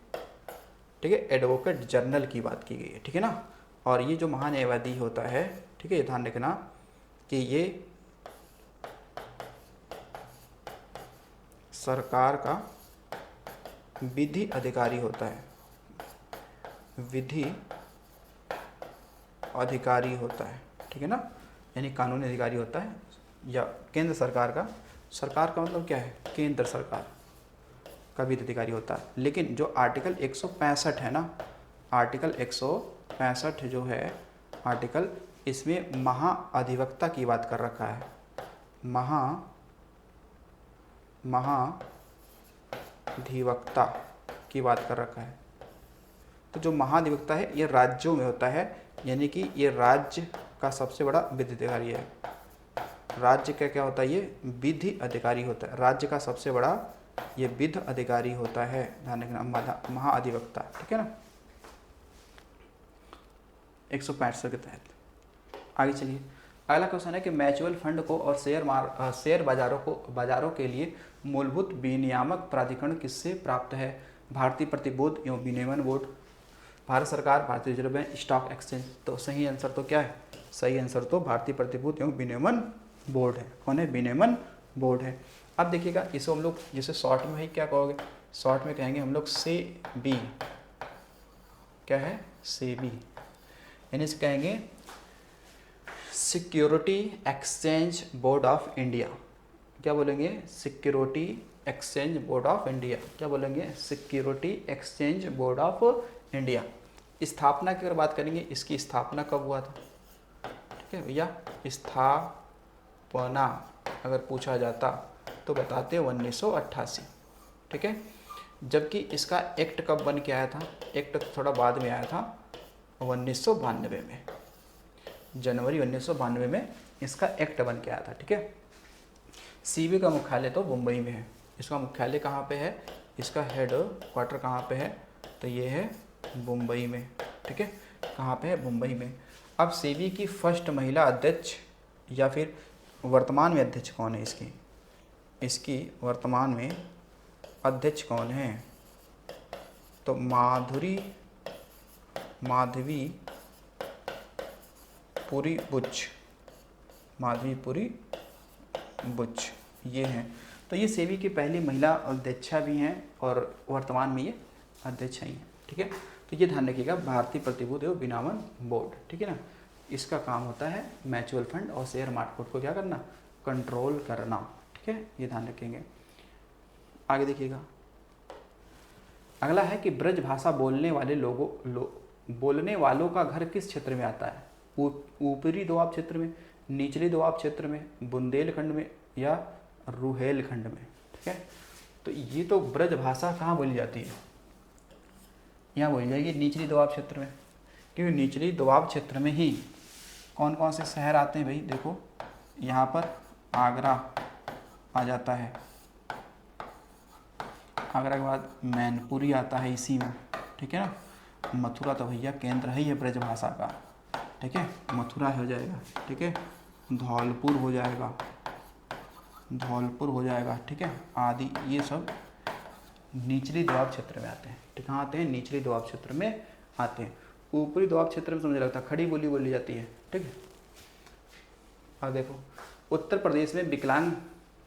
ठीक है, एडवोकेट जनरल की बात की गई है, ठीक है ना। और ये जो महान्यायवादी होता है, ठीक है, ध्यान रखना कि ये सरकार का विधि अधिकारी होता है, विधि अधिकारी होता है, ठीक है ना, यानी कानूनी अधिकारी होता है, या केंद्र सरकार का, सरकार का मतलब क्या है, केंद्र सरकार का विधि अधिकारी होता है। लेकिन जो आर्टिकल 165 है ना, आर्टिकल 165 जो है आर्टिकल, इसमें महाअधिवक्ता की बात कर रखा है, महाधिवक्ता की बात कर रखा है। तो जो महाधिवक्ता है ये राज्यों में होता है, यानी कि ये राज्य का सबसे बड़ा विधि अधिकारी है। राज्य का क्या होता है, ये विधि अधिकारी होता है, राज्य का सबसे बड़ा ये विधि अधिकारी होता है, ध्यान रखना, महाअधिवक्ता, ठीक है ना, 165 के तहत। आगे चलिए, अगला क्वेश्चन है कि म्यूचुअल फंड को और शेयर बाजारों के लिए मूलभूत विनियामक प्राधिकरण किससे प्राप्त है? भारतीय प्रतिभूति एवं विनियमन बोर्ड, भारत सरकार, भारतीय रिजर्व बैंक, स्टॉक एक्सचेंज। तो सही आंसर तो क्या है? सही आंसर तो भारतीय प्रतिभूति एवं विनियमन बोर्ड है। कौन है? विनियमन बोर्ड है। अब देखिएगा, इसको हम लोग जैसे शॉर्ट में भाई क्या कहोगे? शॉर्ट में कहेंगे हम लोग सेबी। क्या है? सेबी, यानी इसे कहेंगे security exchange board of India. क्या बोलेंगे? Security exchange board of India. क्या बोलेंगे? Security exchange board of India. स्थापना की अगर बात करेंगे, इसकी स्थापना कब हुआ था? ठीक है भैया, स्थापना अगर पूछा जाता तो बताते 1988। ठीक है, जबकि इसका एक्ट कब बन के आया था? एक्ट थोड़ा बाद में आया था, 1992 में, जनवरी 1992 में इसका एक्ट बन के आया था। ठीक है, सीबी का मुख्यालय तो मुंबई में है। इसका मुख्यालय कहाँ पे है? इसका हेड क्वार्टर कहाँ पे है? तो ये है मुंबई में। ठीक है, कहाँ पे है? मुंबई में। अब सेबी की फर्स्ट महिला अध्यक्ष या फिर वर्तमान में अध्यक्ष कौन है इसकी? इसकी वर्तमान में अध्यक्ष कौन है? तो माधवी पुरी बुच ये हैं। तो ये सेबी की पहली महिला अध्यक्षा भी हैं और वर्तमान में ये अध्यक्ष ही हैं। ठीक है, तो ये ध्यान रखिएगा, भारतीय प्रतिभूति एवं विनियमन बोर्ड। ठीक है ना, इसका काम होता है म्यूचुअल फंड और शेयर मार्केट को क्या करना? कंट्रोल करना। ठीक है, ये ध्यान रखेंगे। आगे देखिएगा, अगला है कि ब्रज भाषा बोलने वालों का घर किस क्षेत्र में आता है? ऊपरी दोआब क्षेत्र में, निचले दोआब क्षेत्र में, बुंदेलखंड में या रुहेलखंड में? ठीक है, तो ये तो ब्रज भाषा कहाँ बोली जाती है? यहाँ बोली जाएगी निचली दोआब क्षेत्र में, क्योंकि निचली दोआब क्षेत्र में ही कौन कौन से शहर आते हैं भाई? देखो, यहाँ पर आगरा आ जाता है, आगरा के बाद मैनपुरी आता है इसी में। ठीक है ना, मथुरा तो भैया केंद्र ही है ब्रज भाषा का। ठीक है, मथुरा हो जाएगा। ठीक है, धौलपुर हो जाएगा। ठीक है, आदि ये सब निचली दोआब क्षेत्र में आते हैं। ठीक, कहाँ आते हैं? निचली दोआब क्षेत्र में आते हैं। ऊपरी दोआब क्षेत्र में समझ लगता है खड़ी बोली बोली जाती है। ठीक है, अब देखो, उत्तर प्रदेश में विकलांग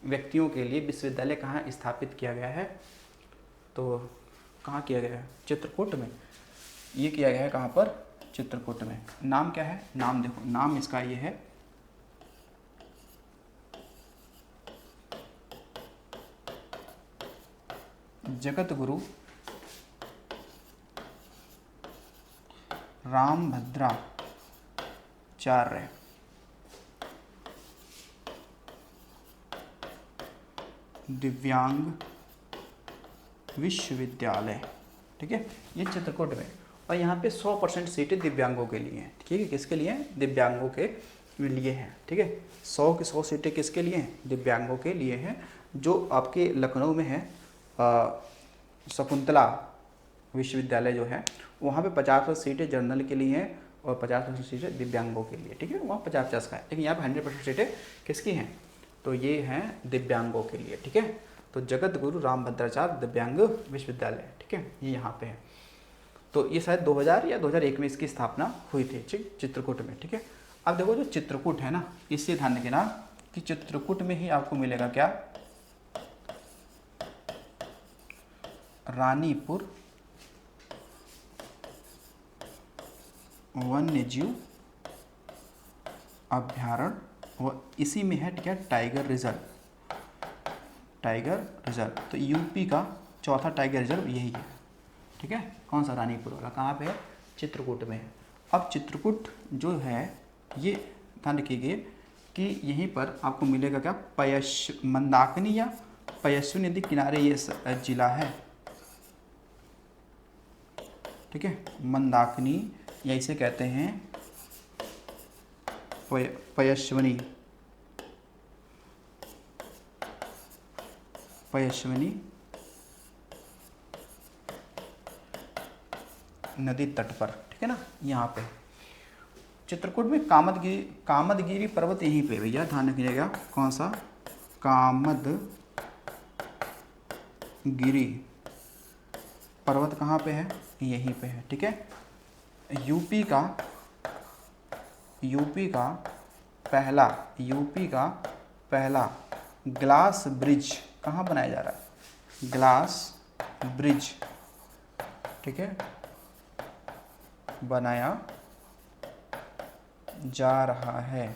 व्यक्तियों के लिए विश्वविद्यालय कहाँ स्थापित किया गया है? तो कहाँ किया गया है? चित्रकूट में। ये किया गया है कहाँ पर? चित्रकूट में। नाम क्या है? नाम देखो, नाम इसका ये है जगत गुरु रामभद्राचार्य दिव्यांग विश्वविद्यालय। ठीक है, ये चित्रकूट में। और यहाँ पे 100% सीटें दिव्यांगों के लिए हैं। ठीक है, किसके लिए हैं? दिव्यांगों के लिए हैं। ठीक है, 100 की 100 सीटें किसके लिए हैं? दिव्यांगों के लिए हैं। जो आपके लखनऊ में है शकुंतला विश्वविद्यालय जो है, वहाँ पे 50% सीटें जनरल के लिए हैं और 50% सीटें दिव्यांगों के लिए। ठीक है, वहाँ 50-50 का है, लेकिन यहाँ पे 100% सीटें किसकी हैं? तो ये हैं दिव्यांगों के लिए। ठीक है, तो जगत गुरु रामभद्राचार्य दिव्यांग विश्वविद्यालय। ठीक है, ये यहाँ पे है। तो ये शायद 2000 या 2001 में इसकी स्थापना हुई थी। ठीक, चित्रकूट में। ठीक है, अब देखो जो चित्रकूट है ना, इससे ध्यान रखना कि चित्रकूट में ही आपको मिलेगा क्या? रानीपुर वन्यजीव अभ्यारण्य, और इसी में है ठीक है टाइगर रिजर्व। तो यूपी का चौथा टाइगर रिजर्व यही है। ठीक है, कौन सा? रानीपुर वाला। कहाँ पे है? चित्रकूट में है। अब चित्रकूट जो है ये ध्यान रखिए कि यहीं पर आपको मिलेगा क्या? मंदाकिनी या पयस्विनी नदी किनारे ये जिला है। ठीक है, मंदाकिनी या इसे कहते हैं पयस्विनी नदी तट पर। ठीक है ना, यहाँ पे चित्रकूट में कामदगिरी पर्वत यहीं पे भैया, ध्यान रखिएगा। कौन सा? कामदगिरी पर्वत कहाँ पे है? यहीं पे है, ठीक है। यूपी का पहला ग्लास ब्रिज कहाँ बनाया जा रहा है? ग्लास ब्रिज, ठीक है, बनाया जा रहा है,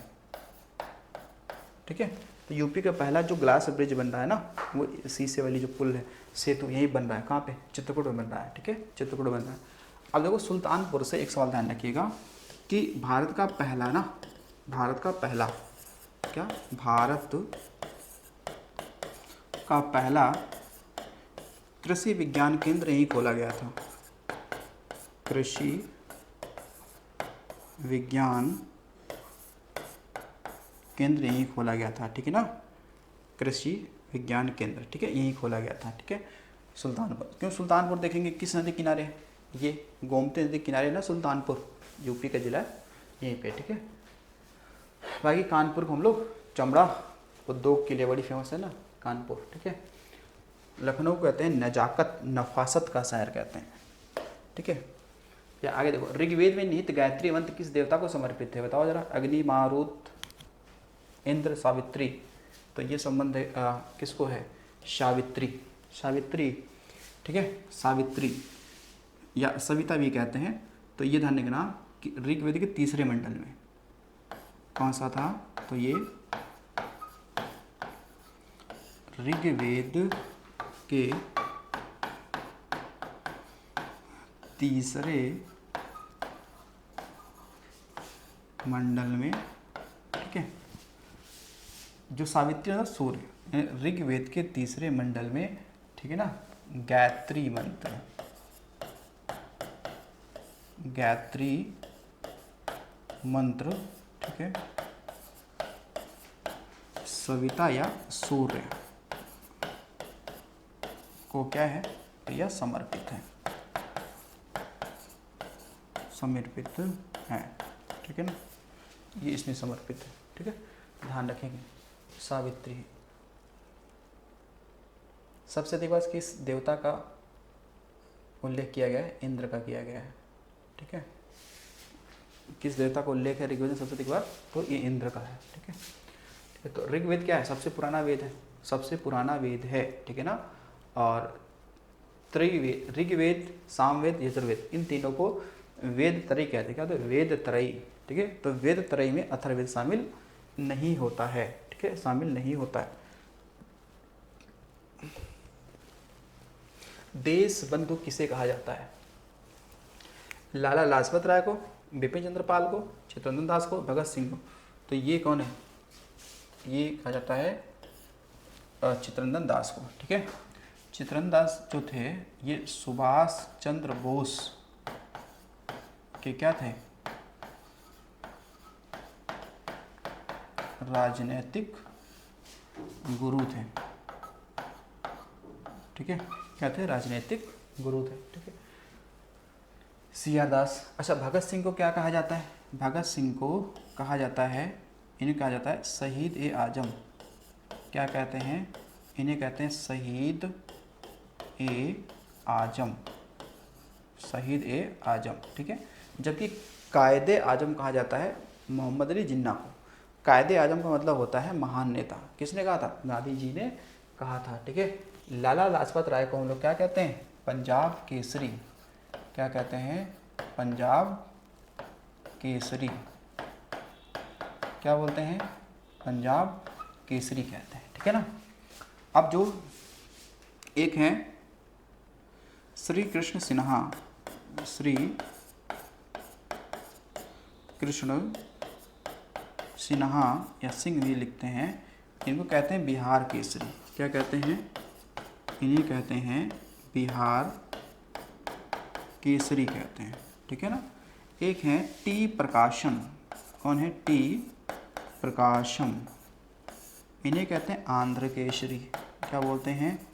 ठीक है। तो यूपी का पहला जो ग्लास ब्रिज बन रहा है ना, वो शीशे वाली जो पुल है, सेतु, यही बन रहा है। कहाँ पे? चित्रकूट में बन रहा है, ठीक है, चित्रकूट में बन रहा है। अब देखो सुल्तानपुर से एक सवाल ध्यान रखिएगा कि भारत का पहला कृषि विज्ञान केंद्र यहीं खोला गया था। कृषि विज्ञान केंद्र यहीं खोला गया था, ठीक है ना। कृषि विज्ञान केंद्र, ठीक है, यहीं खोला गया था, ठीक है, सुल्तानपुर। क्यों सुल्तानपुर? देखेंगे किस नदी किनारे है? ये गोमती नदी किनारे ना सुल्तानपुर, यूपी का जिला है, यहीं पे, ठीक है। बाकी कानपुर को हम लोग चमड़ा उद्योग के लिए बड़ी फेमस है ना कानपुर, ठीक है। लखनऊ को कहते हैं नजाकत नफासत का शहर कहते हैं, ठीक है। या आगे देखो, ऋग्वेद में निहित गायत्री मंत्र किस देवता को समर्पित है? बताओ जरा। अग्नि, मारुत, इंद्र, सावित्री। तो ये संबंध है किसको है? सावित्री, ठीक है, सावित्री या सविता भी कहते हैं। तो ये ध्यान रखना कि ऋग्वेद के तीसरे मंडल में कौन सा था? तो ये ऋग्वेद के तीसरे मंडल में, ठीक है। जो सावित्री है सूर्य, ऋग्वेद के तीसरे मंडल में, ठीक है ना, गायत्री मंत्र, ठीक है, सविता या सूर्य को क्या है? यह समर्पित है, ठीक है ना, ये इसमें समर्पित है, ठीक है, ध्यान रखेंगे। सावित्री। सबसे अधिक बार किस देवता का उल्लेख किया गया है? इंद्र का किया गया है, ठीक है। किस देवता का उल्लेख है ऋग्वेद में सबसे अधिक बार? तो ये इंद्र का है, ठीक है। तो ऋग्वेद क्या है? सबसे पुराना वेद है, ठीक है ना। और त्रैवेद, ऋग्वेद, सामवेद, यजुर्वेद, इन तीनों को वेद त्रय कहते हैं। क्या? तो वेद त्रय, ठीक है। तो वेद त्रय में अथर्ववेद शामिल नहीं होता है, ठीक है, शामिल नहीं होता है। देश बंधु किसे कहा जाता है? लाला लाजपत राय को, बिपिन चंद्र पाल को, चित्तरंजन दास को, भगत सिंह को। तो ये कौन है? ये कहा जाता है चित्तरंजन दास को, ठीक है। चित्तरंजन दास जो थे, ये सुभाष चंद्र बोस के क्या थे? राजनीतिक गुरु थे, ठीक है। क्या थे? राजनीतिक गुरु थे, ठीक है। सी आर दास। अच्छा, भगत सिंह को क्या कहा जाता है? भगत सिंह को कहा जाता है, इन्हें कहा जाता है शहीद ए आजम। क्या कहते हैं? इन्हें कहते हैं शहीद ए आजम, शहीद ए आजम, ठीक है। जबकि कायदे आजम कहा जाता है मोहम्मद अली जिन्ना को। कायदे आजम का मतलब होता है महान नेता। किसने कहा था? गांधी जी ने कहा था, ठीक है। लाला लाजपत राय को हम लोग क्या कहते हैं? पंजाब केसरी। क्या कहते हैं? पंजाब केसरी। क्या बोलते हैं? पंजाब केसरी कहते हैं, ठीक है ना। अब जो एक हैं श्री कृष्ण सिन्हा, श्री कृष्ण सिन्हा या सिंह भी लिखते हैं, इनको कहते हैं बिहार केसरी। क्या कहते हैं? इन्हें कहते हैं बिहार केसरी कहते हैं, ठीक है ना। एक हैं टी प्रकाशम। कौन है? टी प्रकाशम। इन्हें कहते हैं आंध्र केसरी। क्या बोलते हैं?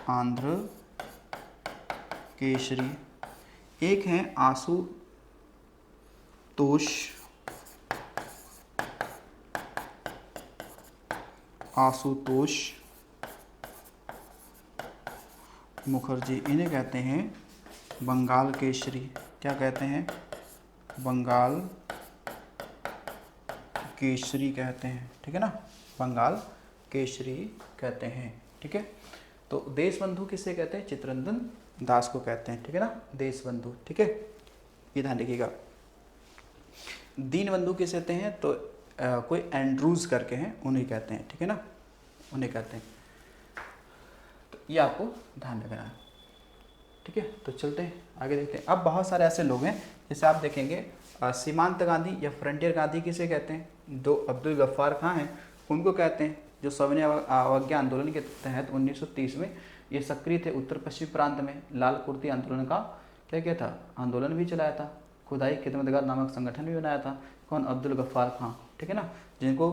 आंध्र केसरी। एक हैं आशुतोष आशुतोष मुखर्जी, इन्हें कहते हैं बंगाल केसरी। क्या कहते हैं? बंगाल केसरी कहते हैं, ठीक है ना, बंगाल केसरी कहते हैं, ठीक है। तो देशबंधु किसे कहते हैं? चित्तरंजन दास को कहते हैं, ठीक है ना, देशबंधु, ठीक है, ये ध्यान रखिएगा। दीनबंधु किसे कहते हैं? तो कोई एंड्रूज करके हैं, उन्हें कहते हैं, ठीक है ना, उन्हें कहते हैं। तो ये आपको ध्यान रखना है, ठीक है। तो चलते हैं आगे, देखते हैं। अब बहुत सारे ऐसे लोग हैं, जैसे आप देखेंगे सीमांत गांधी या फ्रंटियर गांधी किसे कहते हैं? दो अब्दुल गफ्फार खां हैं, उनको कहते हैं, जो सविनय अवज्ञा आंदोलन के तहत 1930 में ये सक्रिय थे उत्तर पश्चिम प्रांत में। लाल कुर्ती आंदोलन का क्या था? आंदोलन भी चलाया था। खुदाई खिदमतगार नामक संगठन भी बनाया था। कौन? अब्दुल गफ्फार खां, ठीक है ना, जिनको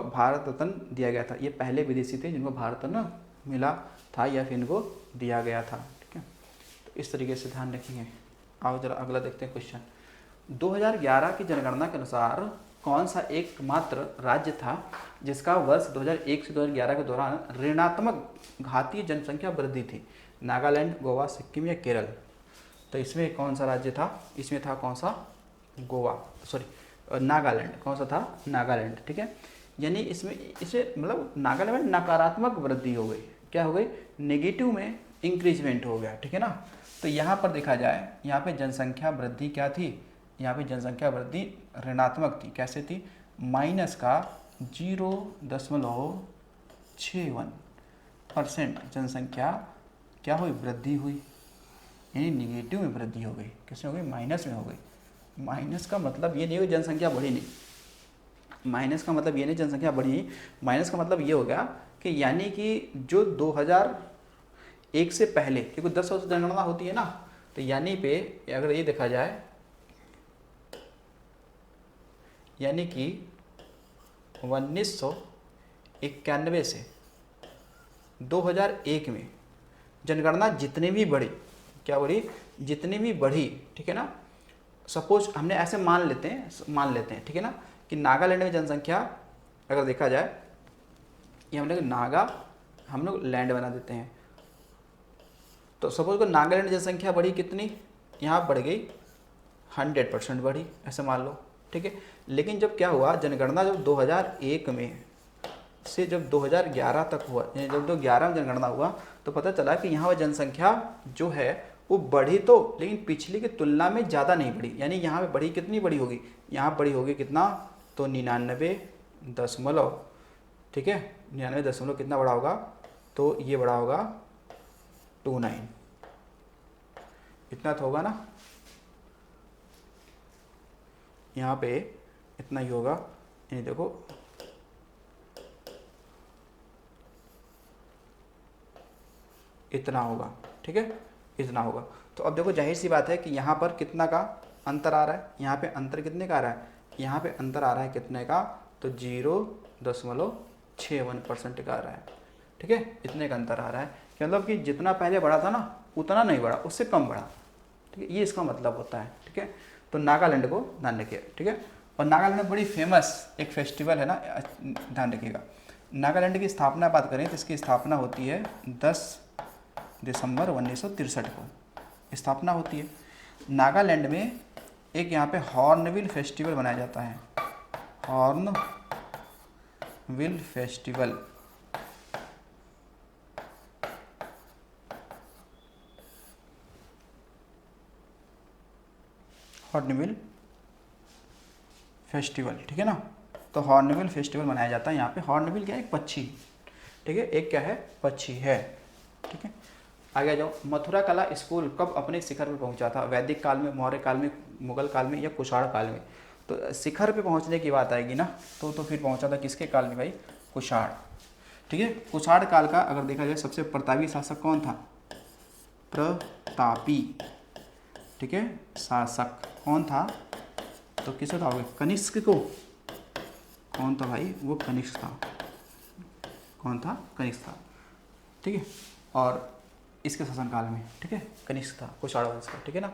भारत रत्न दिया गया था। ये पहले विदेशी थे जिनको भारत रत्न मिला था या फिर इनको दिया गया था, ठीक है। तो इस तरीके से ध्यान रखेंगे। आओ जरा अगला देखते हैं क्वेश्चन। 2011 की जनगणना के अनुसार कौन सा एकमात्र राज्य था जिसका वर्ष 2001 से 2011 के दौरान ऋणात्मक घातीय जनसंख्या वृद्धि थी? नागालैंड, गोवा, सिक्किम या केरल? तो इसमें कौन सा राज्य था? इसमें था कौन सा? नागालैंड। कौन सा था? नागालैंड, ठीक है। यानी इसमें मतलब नागालैंड में नकारात्मक वृद्धि हो गई। क्या हो गई? नेगेटिव में इंक्रीजमेंट हो गया, ठीक है ना। तो यहाँ पर देखा जाए, यहाँ पे जनसंख्या वृद्धि क्या थी? यहाँ पे जनसंख्या वृद्धि ऋणात्मक थी। कैसे थी? माइनस का 0.61% जनसंख्या क्या हुई? वृद्धि हुई, यानी निगेटिव में वृद्धि हो गई। किसमें हो गई? माइनस में हो गई। माइनस का मतलब ये नहीं हो जनसंख्या बढ़ी नहीं, माइनस का मतलब ये नहीं जनसंख्या बढ़ी, माइनस का मतलब ये हो गया कि यानी कि जो 2001 से पहले, क्योंकि 10 वर्ष जनगणना होती है ना, तो यानी पे अगर ये देखा जाए, यानी कि 1991 से 2001 में जनगणना जितनी भी बढ़ी, क्या बढ़ी? जितनी भी बढ़ी, ठीक है ना। सपोज हमने ऐसे मान लेते हैं, ठीक है ना, कि नागालैंड में जनसंख्या अगर देखा जाए, ये हम लोग लैंड बना देते हैं। तो सपोज को नागालैंड जनसंख्या बढ़ी कितनी? यहाँ बढ़ गई 100% बढ़ी, ऐसे मान लो, ठीक है। लेकिन जब क्या हुआ, जनगणना जब 2001 में से जब 2011 तक हुआ, यानी जब 2011 में जनगणना हुआ, तो पता चला कि यहाँ पर जनसंख्या जो है वो बढ़ी तो, लेकिन पिछली की तुलना में ज़्यादा नहीं बढ़ी। यानी यहाँ पे बढ़ी कितनी बड़ी होगी? यहाँ बड़ी होगी कितना? तो 99 ठीक है, 99 कितना बड़ा होगा? तो ये बड़ा होगा 29, इतना तो होगा ना, यहाँ पे इतना ही होगा। ये देखो, इतना होगा, ठीक है, इतना होगा। तो अब देखो, जाहिर सी बात है कि यहाँ पर कितना का अंतर आ रहा है? यहाँ पे अंतर कितने का आ रहा है? यहाँ पे अंतर आ रहा है कितने का? तो 0.61% का आ रहा है, ठीक है, इतने का अंतर आ रहा है। मतलब कि जितना पहले बढ़ा था ना, उतना नहीं बढ़ा, उससे कम बढ़ा, ठीक है, ये इसका मतलब होता है, ठीक है। तो नागालैंड को ध्यान रखिए, ठीक है। और नागालैंड में बड़ी फेमस एक फेस्टिवल है ना, ध्यान रखिएगा। नागालैंड की स्थापना बात करें तो इसकी स्थापना होती है 10 दिसंबर 1963 को स्थापना होती है। नागालैंड में एक यहाँ पे हॉर्नबिल फेस्टिवल मनाया जाता है, हॉर्नबिल फेस्टिवल। हॉर्नबिल फेस्टिवल, ठीक है ना। तो हॉर्नबिल फेस्टिवल मनाया जाता है यहाँ पे। हॉर्नबिल क्या है? एक पक्षी, ठीक है, एक क्या है? पक्षी है, ठीक है। आगे जाओ। मथुरा कला स्कूल कब अपने शिखर पर पहुंचा था? वैदिक काल में, मौर्य काल में, मुगल काल में या कुषाण काल में? तो शिखर पे पहुंचने की बात आएगी ना, तो फिर पहुंचा था किसके काल में भाई? कुषाण, ठीक है। कुषाण काल का अगर देखा जाए सबसे प्रतापी शासक कौन था? प्रतापी, ठीक है, शासक कौन था? तो किसे बताओगे? कनिष्क को। कौन था भाई? वो कनिष्क था। कौन था? कनिष्क था, ठीक है। और इसके शासनकाल में, ठीक है, कनिष्क था, कुषाण वंश का, ठीक है ना।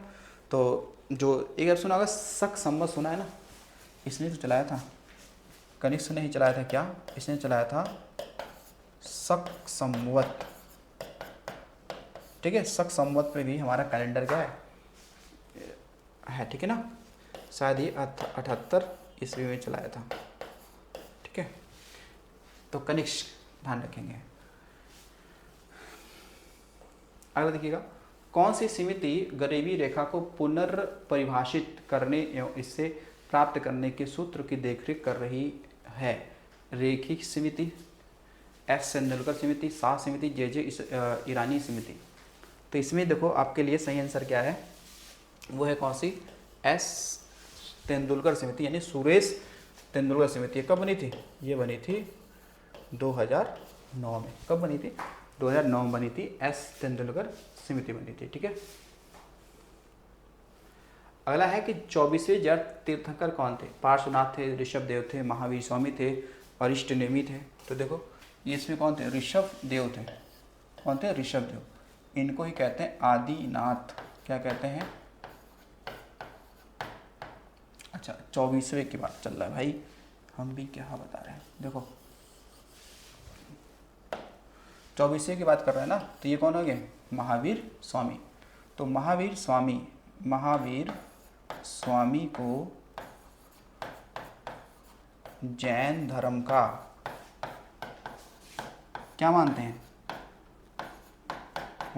तो जो एक बार सुना होगा, शक संवत सुना है ना, इसने तो चलाया था, कनिष्क ने ही चलाया था। क्या इसने चलाया था? शक संवत, ठीक है, शक संवत पे भी हमारा कैलेंडर क्या है, ठीक है ना, शायद ये 78 ईस्वी में चलाया था, ठीक है। तो कनिष्क ध्यान रखेंगे। अगला देखिएगा, कौन सी समिति गरीबी रेखा को पुनर्परिभाषित करने एवं इससे प्राप्त करने के सूत्र की देखरेख कर रही है? रेखिक समिति, एस तेंदुलकर समिति, शाह समिति, जे ईरानी समिति। तो इसमें देखो आपके लिए सही आंसर क्या है, वो है कौन सी, एस तेंदुलकर समिति, यानी सुरेश तेंदुलकर समिति। कब बनी थी? ये बनी थी 2009 में। कब बनी थी? 2009 में बनी थी, एस तेंदुलकर समिति बनी थी, ठीक है। अगला है कि 24वें जैन तीर्थंकर कौन थे? पार्श्वनाथ थे, ऋषभ देव थे, महावीर स्वामी थे, अरिष्ट नेमी थे। तो देखो ये इसमें कौन थे? ऋषभ देव थे। कौन थे? ऋषभ देव। इनको ही कहते हैं आदिनाथ। क्या कहते हैं? अच्छा 24वें की बात चल रहा है भाई, हम भी क्या बता रहे हैं। देखो 24वें की बात कर रहे हैं ना, तो ये कौन हो गए? महावीर स्वामी। तो महावीर स्वामी को जैन धर्म का क्या मानते हैं?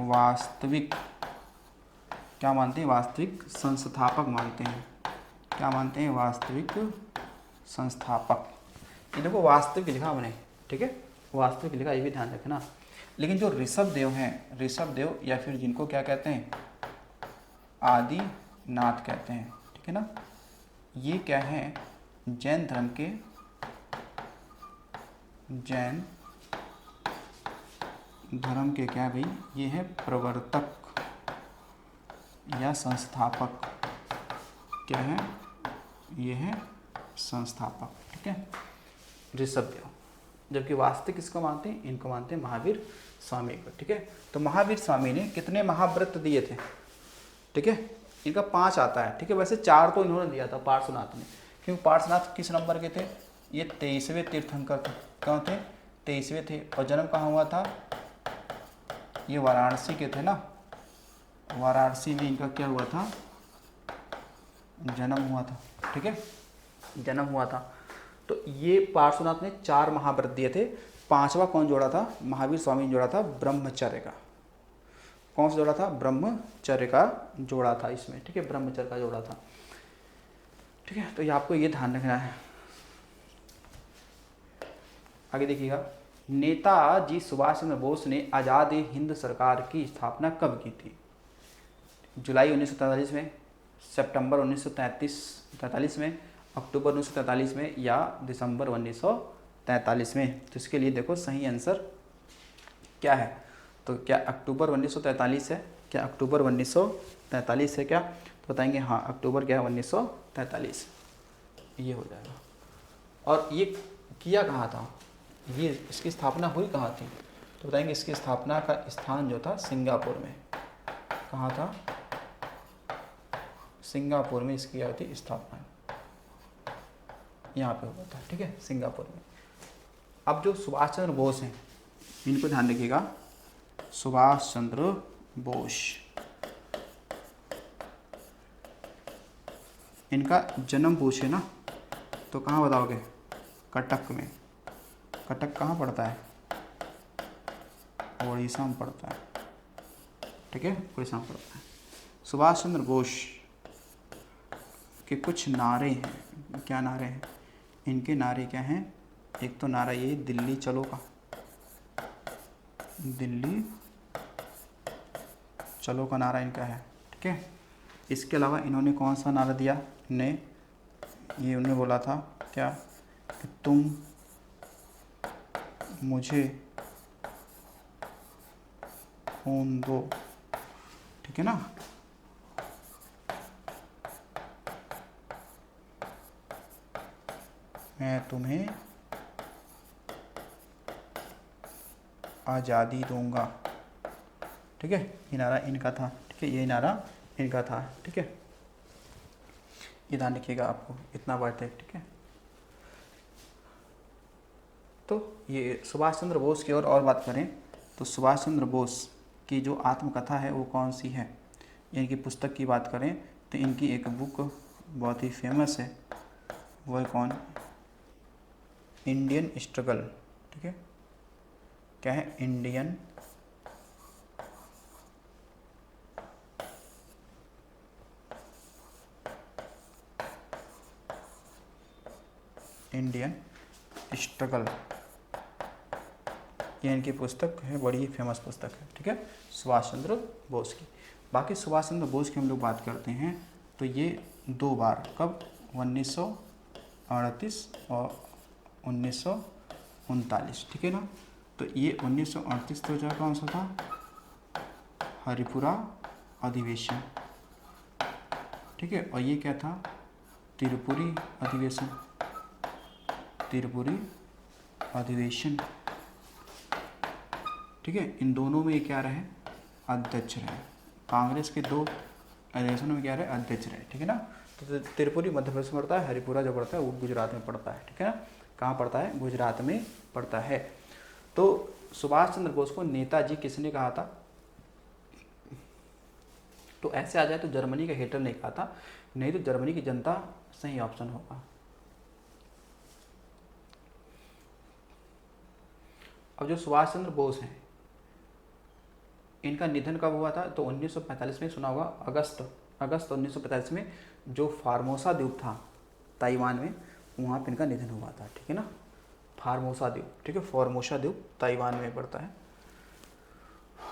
वास्तविक, क्या मानते हैं? वास्तविक संस्थापक मानते हैं। क्या मानते हैं? वास्तविक संस्थापक। ये देखो वास्तविक लिखा हमने, ठीक है, वास्तविक लिखा, ये भी ध्यान रखना। लेकिन जो ऋषभ देव हैं, ऋषभ देव या फिर जिनको क्या कहते हैं? आदिनाथ कहते हैं, ठीक है ना, ये क्या है? जैन धर्म के, जैन धर्म के क्या भाई? ये है प्रवर्तक या संस्थापक। क्या है? ये है संस्थापक, ठीक है, ऋषभ देव। जबकि वास्तविक किसको मानते हैं? इनको मानते हैं महावीर स्वामी को, ठीक है। तो महावीर स्वामी ने कितने महाव्रत दिए थे? ठीक है, इनका 5 आता है, ठीक है। वैसे 4 तो इन्होंने दिया था पार्श्वनाथ ने, क्योंकि पार्श्वनाथ किस नंबर के थे? ये 23वें तीर्थंकर थे। कौन थे? 23वें थे। और जन्म कहाँ हुआ था? ये वाराणसी के थे ना, वाराणसी में इनका क्या हुआ था? जन्म हुआ था, ठीक है, जन्म हुआ था। तो ये पार्श्वनाथ ने 4 महाव्रत दिए थे। 5वां कौन जोड़ा था? महावीर स्वामी ने जोड़ा था, ब्रह्मचर्य का। कौन सा जोड़ा था? ब्रह्मचर्य का जोड़ा था इसमें, ठीक है, ब्रह्मचर्य का जोड़ा था, ठीक है। तो ये आपको ये ध्यान रखना है। आगे देखिएगा, नेताजी सुभाष चंद्र बोस ने आज़ाद हिंद सरकार की स्थापना कब की थी? जुलाई 1943 में, सितंबर 1943 में, अक्टूबर 1943 में, या दिसंबर 1943 में। तो इसके लिए देखो सही आंसर क्या है? तो क्या अक्टूबर 1943 है? क्या अक्टूबर 1943 है क्या? तो बताएंगे हाँ, अक्टूबर क्या है? 1943, ये हो जाएगा। और ये किया कहाँ था? ये इसकी स्थापना हुई कहाँ थी? तो बताएंगे इसकी स्थापना का स्थान जो था सिंगापुर में। कहाँ था? सिंगापुर में इसकी क्या थी स्थापना, यहाँ पे हुआ था, ठीक है, सिंगापुर में। अब जो सुभाष चंद्र बोस हैं, इनको ध्यान रखिएगा, सुभाष चंद्र बोस, इनका जन्म पूछे ना तो कहाँ बताओगे? कटक में। कटक कहाँ पड़ता है? उड़ीसा में पड़ता है, ठीक है, उड़ीसा में पड़ता है। सुभाष चंद्र बोस के कुछ नारे हैं। क्या नारे हैं इनके? नारे क्या हैं? एक तो नारा ये दिल्ली चलो का, दिल्ली चलो का नारा इनका है, ठीक है। इसके अलावा इन्होंने कौन सा नारा दिया? ये उन्होंने बोला था क्या? कि तुम मुझे खून दो, ठीक है ना। मैं तुम्हें आज़ादी दूंगा, ठीक है, ये नारा इनका था, ठीक है, ये नारा इनका था, ठीक है। ये ध्यान रखिएगा, आपको इतना बात है, ठीक है। तो ये सुभाष चंद्र बोस की और बात करें तो सुभाष चंद्र बोस की जो आत्मकथा है वो कौन सी है, इनकी पुस्तक की बात करें तो इनकी एक बुक बहुत ही फेमस है, वो है कौन, इंडियन स्ट्रगल। ठीक है, क्या है, इंडियन स्ट्रगल, ये इनकी पुस्तक है, बड़ी ही फेमस पुस्तक है। ठीक है, सुभाष चंद्र बोस की। बाकी सुभाष चंद्र बोस की हम लोग बात करते हैं तो ये 2 बार, कब, 1938 और 1939। ठीक है ना, तो ये 1938 तो जो कौन सा था, हरिपुरा अधिवेशन। ठीक है, और ये क्या था, त्रिपुरी अधिवेशन, त्रिपुरी अधिवेशन। ठीक है, इन दोनों में क्या रहे, अध्यक्ष रहे, कांग्रेस के 2 अधिवेशनों में क्या रहे, अध्यक्ष रहे। ठीक है ना, तो त्रिपुरी मध्य प्रदेश में पड़ता है, हरिपुरा जो पड़ता है वो गुजरात में पड़ता है। ठीक है ना, कहाँ पड़ता है, गुजरात में पड़ता है। तो सुभाष चंद्र बोस को नेताजी किसने कहा था, तो ऐसे आ जाए तो जर्मनी का हेटर नहीं कहा था, नहीं तो जर्मनी की जनता सही ऑप्शन होगा। अब जो सुभाष चंद्र बोस हैं, इनका निधन कब हुआ था, तो 1945 में, सुना होगा, अगस्त 1945 में जो फार्मोसा द्वीप था ताइवान में, वहाँ पर इनका निधन हुआ था। ठीक है ना, फार्मोसा द्वीप, ठीक है, फार्मोसा द्वीप ताइवान में पड़ता है।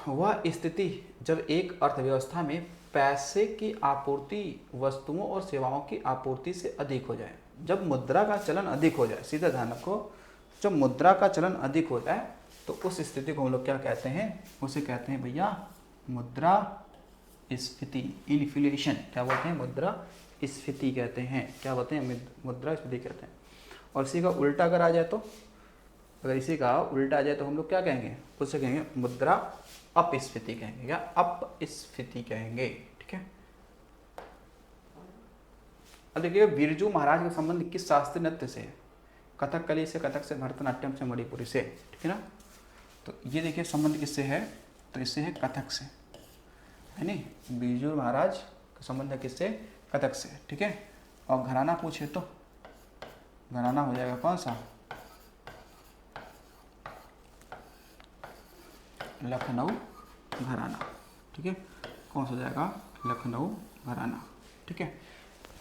वह स्थिति जब एक अर्थव्यवस्था में पैसे की आपूर्ति वस्तुओं और सेवाओं की आपूर्ति से अधिक हो जाए, जब मुद्रा का चलन अधिक हो जाए, सीधा ध्यान रखो, जब मुद्रा का चलन अधिक हो जाए तो उस स्थिति को हम लोग क्या कहते हैं, उसे कहते हैं भैया मुद्रास्फीति, इन्फ्लेशन। क्या बोलते हैं, मुद्रास्फीति कहते हैं। क्या बोलते हैं, मुद्रास्फीति कहते हैं। और इसी का उल्टा अगर आ जाए तो, अगर इसी का उल्टा आ जाए तो हम लोग क्या कहेंगे, उसे कहेंगे मुद्रा अपस्फीति कहेंगे, या अपस्फीति कहेंगे। ठीक है, अब देखिए बिरजू महाराज का संबंध किस शास्त्रीय नृत्य से है, कथकली से, कथक से, भरतनाट्यम से, मणिपुरी से। ठीक है ना, तो ये देखिए संबंध किससे है, तो इससे है कथक से, है नहीं, बिरजू महाराज का संबंध है किससे, कथक से। ठीक है, और घराना पूछे तो घराना हो जाएगा कौन सा, लखनऊ घराना। ठीक है, कौन सा हो जाएगा, लखनऊ घराना। ठीक है,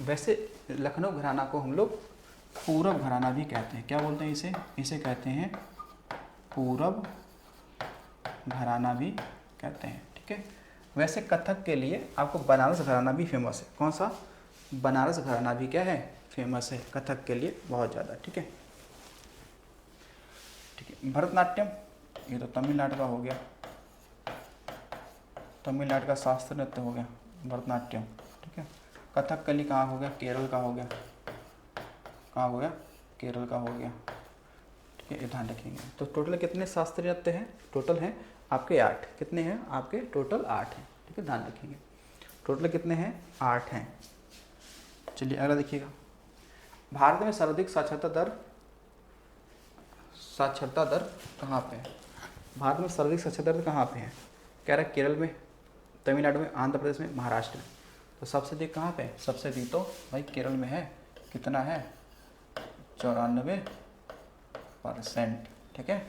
वैसे लखनऊ घराना को हम लोग पूरब घराना भी कहते हैं। क्या बोलते हैं इसे, इसे कहते हैं पूरब घराना भी कहते हैं। ठीक है, वैसे कथक के लिए आपको बनारस घराना भी फेमस है। कौन सा, बनारस घराना भी क्या है, फेमस है कथक के लिए बहुत ज़्यादा। ठीक है, ठीक है, भरतनाट्यम ये तो तमिलनाडु का हो गया, तमिलनाडु का शास्त्रीय नृत्य हो गया भरतनाट्यम। ठीक है, कथकली कहाँ हो गया, केरल का हो गया, कहाँ हो गया, केरल का हो गया। ठीक है, ये ध्यान रखेंगे। तो टोटल कितने शास्त्रीय नृत्य हैं, टोटल हैं आपके 8। कितने हैं आपके, टोटल 8 हैं। ठीक है, ध्यान रखेंगे, टोटल कितने हैं, 8 हैं। चलिए अगला देखिएगा, भारत में सर्वाधिक साक्षरता दर कहाँ पे है, भारत में सर्वाधिक साक्षरता दर कहाँ पे है, कह रहा है केरल में, तमिलनाडु में, आंध्र प्रदेश में, महाराष्ट्र में। तो सबसे अधिक कहाँ पे, सबसे अधिक तो भाई केरल में है, कितना है, 94%। ठीक है,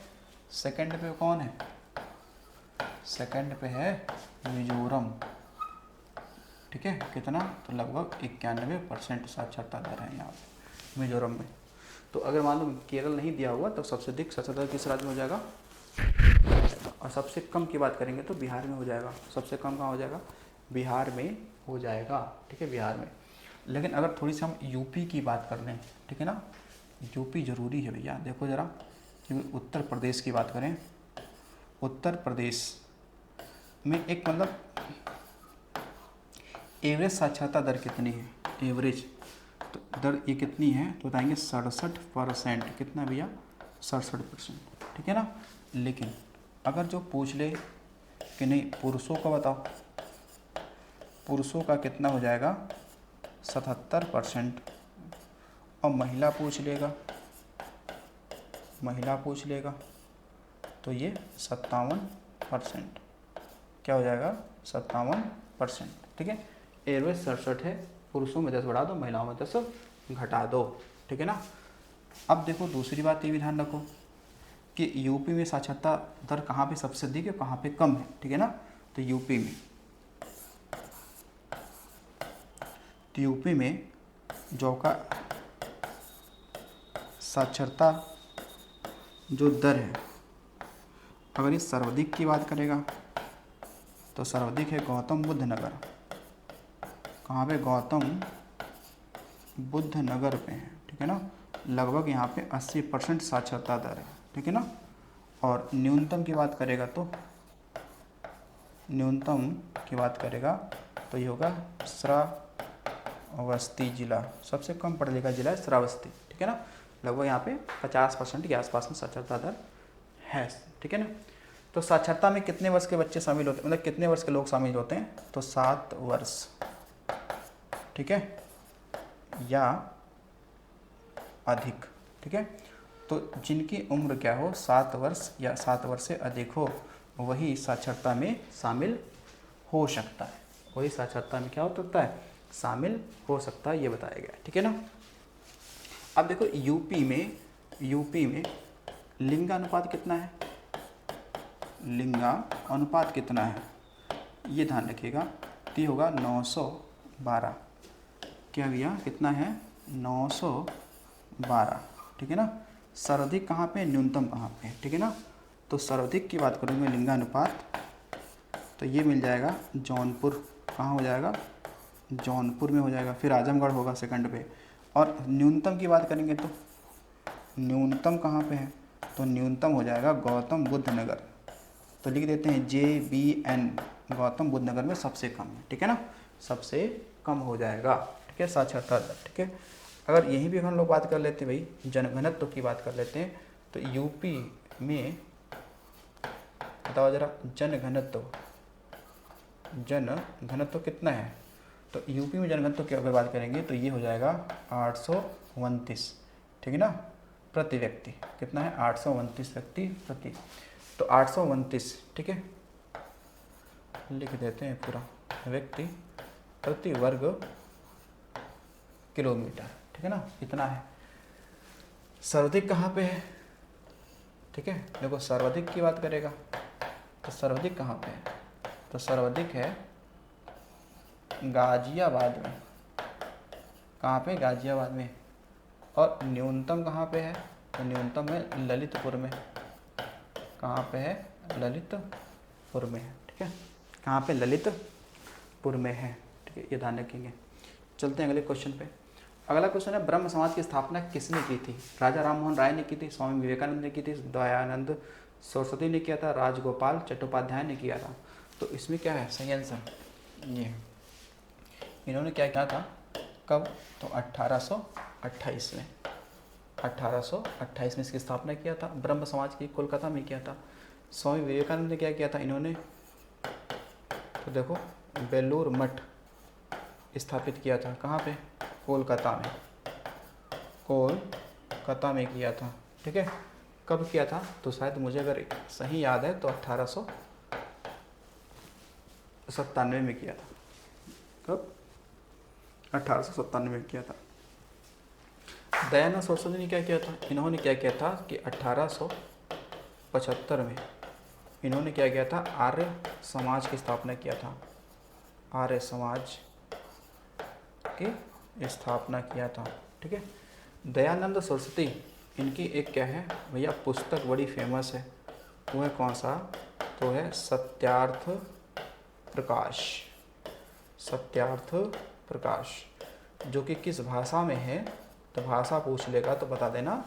सेकंड पे कौन है, सेकंड पे है मिजोरम। ठीक है, कितना, तो लगभग 91% साक्षरता दर है यहाँ पे मिजोरम में। तो अगर मान लो केरल नहीं दिया हुआ तो सबसे अधिक साक्षरता दर किस राज्य में हो जाएगा, और सबसे कम की बात करेंगे तो बिहार में हो जाएगा। सबसे कम कहाँ हो जाएगा, बिहार में हो जाएगा। ठीक है, बिहार में। लेकिन अगर थोड़ी सी हम यूपी की बात कर लें, ठीक है ना, यूपी ज़रूरी है भैया, देखो ज़रा, क्योंकि उत्तर प्रदेश की बात करें, उत्तर प्रदेश में एक मतलब एवरेज साक्षरता दर कितनी है, एवरेज तो दर ये कितनी है, तो बताएंगे 67%। कितना भैया, 67%। ठीक है ना, लेकिन अगर जो पूछ ले कि नहीं पुरुषों का बताओ, पुरुषों का कितना हो जाएगा, 77%। और महिला पूछ लेगा, महिला पूछ लेगा तो ये 57%, क्या हो जाएगा 57%, ठीक है। एयरवेज 67 है, पुरुषों में 10 बढ़ा दो, महिलाओं में 10 घटा दो, ठीक है ना। अब देखो दूसरी बात ये भी ध्यान रखो कि यूपी में साक्षरता दर कहाँ पे सबसे अधिक है, कहाँ पे कम है, ठीक है ना। तो यूपी में जो का साक्षरता जो दर है, अगर इस सर्वाधिक की बात करेगा तो सर्वाधिक है गौतम बुद्ध नगर। कहाँ पे, गौतम बुद्ध नगर पे है, ठीक है ना। लगभग यहाँ पे 80% साक्षरता दर है, ठीक है ना। और न्यूनतम की बात करेगा तो ये होगा श्रावस्ती जिला, सबसे कम पढ़ा लिखा जिला है श्रावस्ती, ठीक है ना। लगभग यहाँ पे 50% के आसपास में साक्षरता दर है, ठीक है ना। तो साक्षरता में कितने वर्ष के बच्चे शामिल होते हैं, मतलब कितने वर्ष के लोग शामिल होते हैं, तो 7 वर्ष, ठीक है, या अधिक, ठीक है। तो जिनकी उम्र क्या हो 7 वर्ष या 7 वर्ष से अधिक हो वही साक्षरता में शामिल हो सकता है, वही साक्षरता में क्या हो सकता है, शामिल हो सकता है, ये बताया गया, ठीक है ना। अब देखो यूपी में लिंगानुपात कितना है, लिंगानुपात कितना है ये ध्यान रखिएगा। तो ये होगा 912, क्या भैया कितना है 912, ठीक है ना। सर्वाधिक कहाँ पे, न्यूनतम कहाँ पे, ठीक है ना। तो सर्वाधिक की बात करूँगा लिंगानुपात तो ये मिल जाएगा जौनपुर, कहाँ हो जाएगा, जौनपुर में हो जाएगा। फिर आजमगढ़ होगा सेकंड पे। और न्यूनतम की बात करेंगे तो न्यूनतम कहाँ पे है, तो न्यूनतम हो जाएगा गौतम बुद्ध नगर। तो लिख देते हैं JBN, गौतम बुद्ध नगर में सबसे कम है, ठीक है ना, सबसे कम हो जाएगा, ठीक है, साक्षरता दर, ठीक है। अगर यहीं भी हम लोग बात कर लेते हैं भाई जनघनत्व की बात कर लेते हैं, तो यूपी में बताओ जरा जनघनत्व कितना है। तो यूपी में जनघनत्व की अगर बात करेंगे तो ये हो जाएगा 829, ठीक है ना, प्रति व्यक्ति। कितना है 829 व्यक्ति प्रति, तो 829, ठीक है, लिख देते हैं पूरा, व्यक्ति प्रति वर्ग किलोमीटर, ठीक है ना, इतना है। सर्वाधिक कहाँ पे है, ठीक है, देखो सर्वाधिक की बात करेगा तो सर्वाधिक कहाँ पे है, तो सर्वाधिक है गाजियाबाद में, कहाँ पे, गाजियाबाद में। और न्यूनतम कहाँ पे है, तो न्यूनतम है ललितपुर में, कहाँ पे है, ललितपुर में है, ठीक है, कहाँ पे, ललितपुर में है, ठीक है, ये ध्यान रखेंगे। चलते हैं अगले क्वेश्चन पे। अगला क्वेश्चन है ब्रह्म समाज की स्थापना किसने की थी। राजा राममोहन राय ने की थी, स्वामी विवेकानंद ने की थी, दयानंद सरस्वती ने किया था, राजगोपाल चट्टोपाध्याय ने किया था। तो इसमें क्या है सही आंसर, ये इन्होंने क्या किया था, कब, तो 1828 में, 1828 में इसकी स्थापना किया था। ब्रह्म समाज की कोलकाता में किया था। स्वामी विवेकानंद ने क्या किया था, इन्होंने तो देखो बेलूर मठ स्थापित किया था, कहाँ पे, कोलकाता में किया था, ठीक है। कब किया था, तो शायद मुझे अगर सही याद है तो 1897 में किया था। कब, 1897 में किया था। दयानंद सरस्वती ने क्या किया था, इन्होंने क्या किया था कि 1875 में इन्होंने क्या किया था, आर्य समाज की स्थापना किया था, आर्य समाज की स्थापना किया था, ठीक है। दयानंद सरस्वती, इनकी एक क्या है भैया पुस्तक बड़ी फेमस है, वो है कौन सा, तो है सत्यार्थ प्रकाश, जो कि किस भाषा में है, तो भाषा पूछ लेगा तो बता देना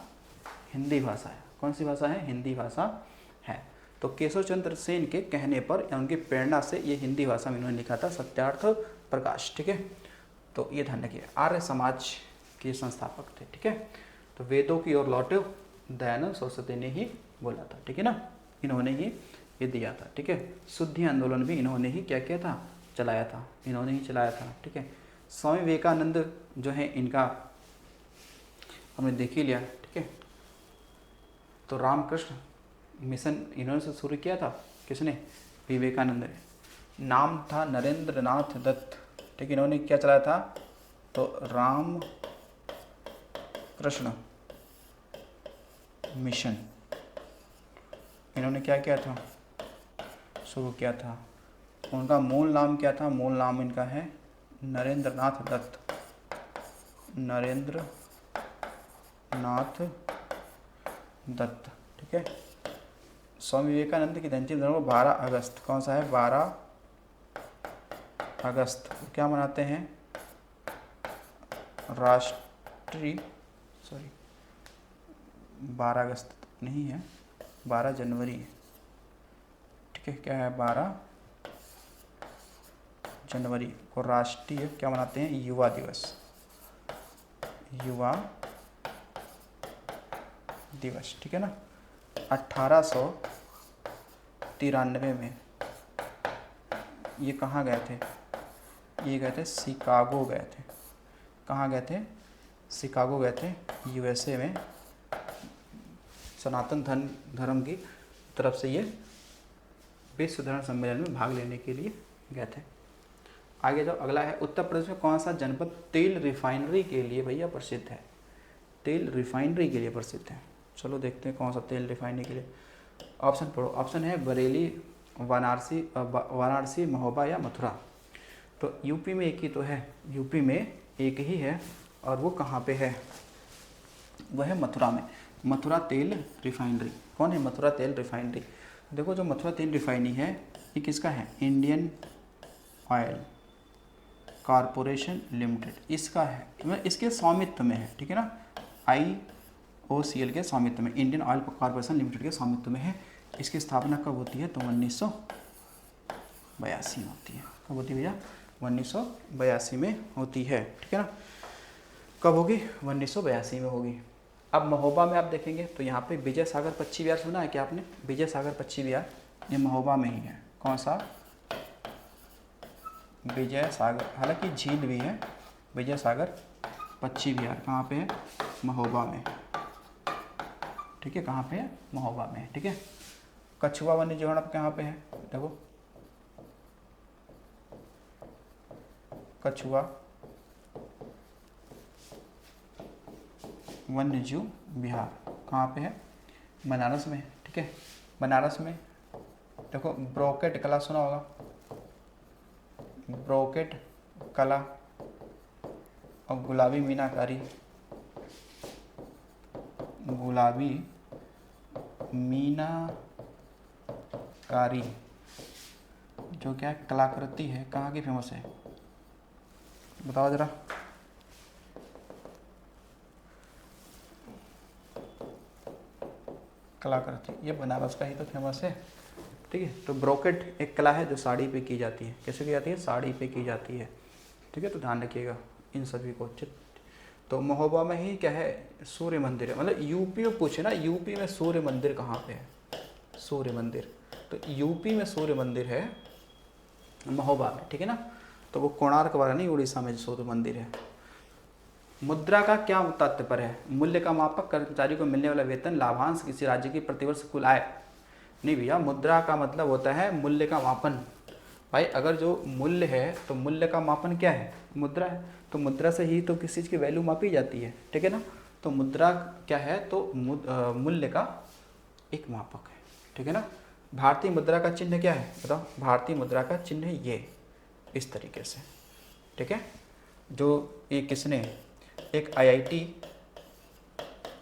हिंदी भाषा है। कौन सी भाषा है, हिंदी भाषा है। तो केशव चंद्र सेन के कहने पर या उनकी प्रेरणा से ये हिंदी भाषा में इन्होंने लिखा था सत्यार्थ प्रकाश, ठीक है। तो ये ध्यान रखिए, आर्य समाज के संस्थापक थे, ठीक है। तो वेदों की ओर लौटे दयानंद सरस्वती ने ही बोला था, ठीक है ना, इन्होंने ही ये दिया था, ठीक है। शुद्धि आंदोलन भी इन्होंने ही क्या किया था, चलाया था, इन्होंने ही चलाया था, ठीक है। स्वामी विवेकानंद जो है इनका हमने देख ही लिया, ठीक है। तो रामकृष्ण मिशन इन्होंने से शुरू किया था, किसने? विवेकानंद ने। नाम था नरेंद्र नाथ दत्त, ठीक है। इन्होंने क्या चलाया था? तो राम कृष्ण मिशन इन्होंने क्या किया था? शुरू किया था। उनका मूल नाम क्या था? मूल नाम इनका है नरेंद्र नाथ दत्त। नरेंद्र नाथ दत्त, ठीक है। स्वामी विवेकानंद की जयंती 12 अगस्त, कौन सा है? 12 अगस्त क्या मनाते हैं? राष्ट्रीय 12 अगस्त नहीं है, 12 जनवरी है, ठीक है। क्या है? 12 जनवरी को राष्ट्रीय क्या मनाते हैं? युवा दिवस। युवा दिवस, ठीक है ना। 1893 में ये कहाँ गए थे? ये गए थे शिकागो गए थे। कहाँ गए थे? शिकागो गए थे, यूएसए में। सनातन धर्म की तरफ से ये विश्व धर्म सम्मेलन में भाग लेने के लिए गए थे। आगे जो अगला है, उत्तर प्रदेश में कौन सा जनपद तेल रिफाइनरी के लिए भैया प्रसिद्ध है? तेल रिफाइनरी के लिए प्रसिद्ध है। चलो देखते हैं कौन सा तेल रिफाइनरी के लिए। ऑप्शन पढ़ो। ऑप्शन है बरेली, वाराणसी, महोबा या मथुरा। तो यूपी में एक ही तो है, यूपी में एक ही है, और वो कहाँ पे है? वो है मथुरा में। मथुरा तेल रिफाइनरी। कौन है मथुरा तेल रिफाइनरी? देखो जो मथुरा तेल रिफाइनरी है ये किसका है? इंडियन ऑयल कॉरपोरेशन लिमिटेड, इसका है, मतलब इसके स्वामित्व में है, ठीक है ना। IOCL के स्वामित्व में, इंडियन ऑयल कॉरपोरेशन लिमिटेड के स्वामित्व में है। इसकी स्थापना कब होती है? तो 1982 में होती है। कब होती है भैया? 1982 में होती है, ठीक है ना। कब होगी? 1982 में होगी। अब महोबा में आप देखेंगे तो यहाँ पे विजय सागर पक्षी विहार सुना है क्या आपने? विजय सागर पक्षी विहार ये महोबा में ही है। कौन सा? विजय सागर, हालांकि झील भी है। विजय सागर पक्षी विहार कहाँ पे है? महोबा में, ठीक है। कहाँ पे है? महोबा में है, ठीक है। कछुआ वन्य जीव कहाँ पे है? देखो कछुआ वन्य जीव विहार कहाँ पे है? बनारस में, ठीक है। बनारस में देखो ब्रोकेट कला सुना होगा, ब्रोकेट कला और गुलाबी मीनाकारी, गुलाबी मीनाकारी जो क्या कलाकृति है, कहाँ की फेमस है? बताओ जरा। कलाकृति ये बनारस का ही तो फेमस है, ठीक है। तो ब्रोकेट एक कला है जो साड़ी पे की जाती है। कैसे की जाती है? साड़ी पे की जाती है, ठीक है। तो ध्यान रखिएगा इन सभी को। तो महोबा में ही क्या है? सूर्य मंदिर है। मतलब यूपी में पूछे ना, यूपी में सूर्य मंदिर कहाँ पे है? सूर्य मंदिर, तो यूपी में सूर्य मंदिर है महोबा में, ठीक है ना। तो वो कोणार्क वाला नहीं, उड़ीसा में जो सूर्य मंदिर है। मुद्रा का क्या तात्पर्य है? मूल्य का मापक, कर्मचारी को मिलने वाला वेतन, लाभांश, किसी राज्य की प्रतिवर्ष कुल आय। नहीं भैया, मुद्रा का मतलब होता है मूल्य का मापन। भाई अगर जो मूल्य है तो मूल्य का मापन क्या है? मुद्रा है। तो मुद्रा से ही तो किसी चीज़ की वैल्यू मापी जाती है, ठीक है ना। तो मुद्रा क्या है? तो मूल्य का एक मापक है, ठीक है ना। भारतीय मुद्रा का चिन्ह क्या है? बताओ। भारतीय मुद्रा का चिन्ह ये इस तरीके से, ठीक है। जो ये किसने? एक IIT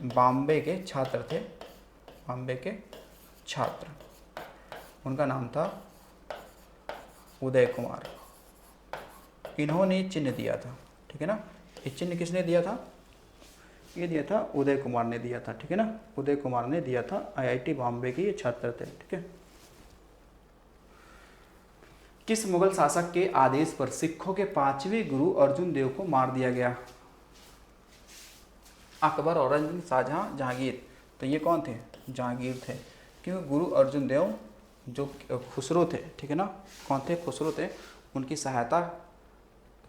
बॉम्बे के छात्र थे, बॉम्बे के छात्र, उनका नाम था उदय कुमार। इन्होंने चिन्ह दिया था, ठीक है ना। ये चिन्ह किसने दिया था? ये दिया था उदय कुमार ने दिया था, ठीक है ना। उदय कुमार ने दिया था, IIT बॉम्बे के ये छात्र थे, ठीक है। किस मुगल शासक के आदेश पर सिखों के 5वें गुरु अर्जुन देव को मार दिया गया? अकबर, औरंगजेब, शाहजहां, जहांगीर। तो ये कौन थे? जहांगीर थे, क्योंकि गुरु अर्जुन देव जो खुसरो थे, ठीक है ना। कौन थे? खुसरो थे। उनकी सहायता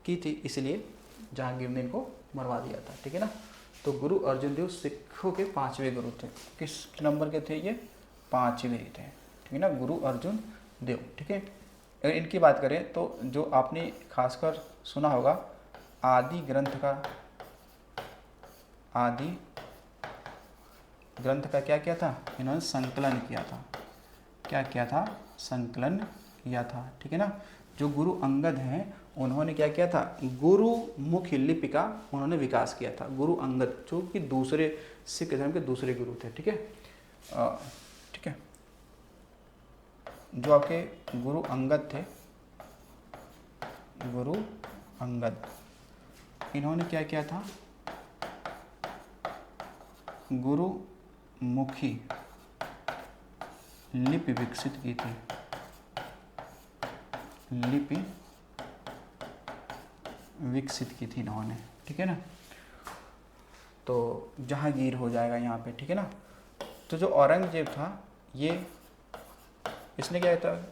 की थी, इसलिए जहांगीर ने इनको मरवा दिया था, ठीक है ना। तो गुरु अर्जुन देव सिखों के 5वें गुरु थे। किस नंबर के थे ये? 5वें थे, ठीक है ना, गुरु अर्जुन देव। ठीक है, अगर इनकी बात करें तो जो आपने खासकर सुना होगा आदि ग्रंथ का क्या किया था? इन्होंने संकलन किया था। क्या किया था? संकलन किया था, ठीक है ना। जो गुरु अंगद हैं उन्होंने क्या किया था? गुरुमुखी लिपि का उन्होंने विकास किया था। गुरु अंगद जो कि दूसरे सिख धर्म के दूसरे गुरु थे, ठीक है। ठीक है, जो आपके गुरु अंगद थे, गुरु अंगद, इन्होंने क्या किया था? गुरुमुखी लिपि विकसित की थी, लिपि विकसित की थी इन्होंने, ठीक है ना। तो जहांगीर हो जाएगा यहाँ पे, ठीक है ना। तो जो औरंगजेब था ये, इसने क्या किया था?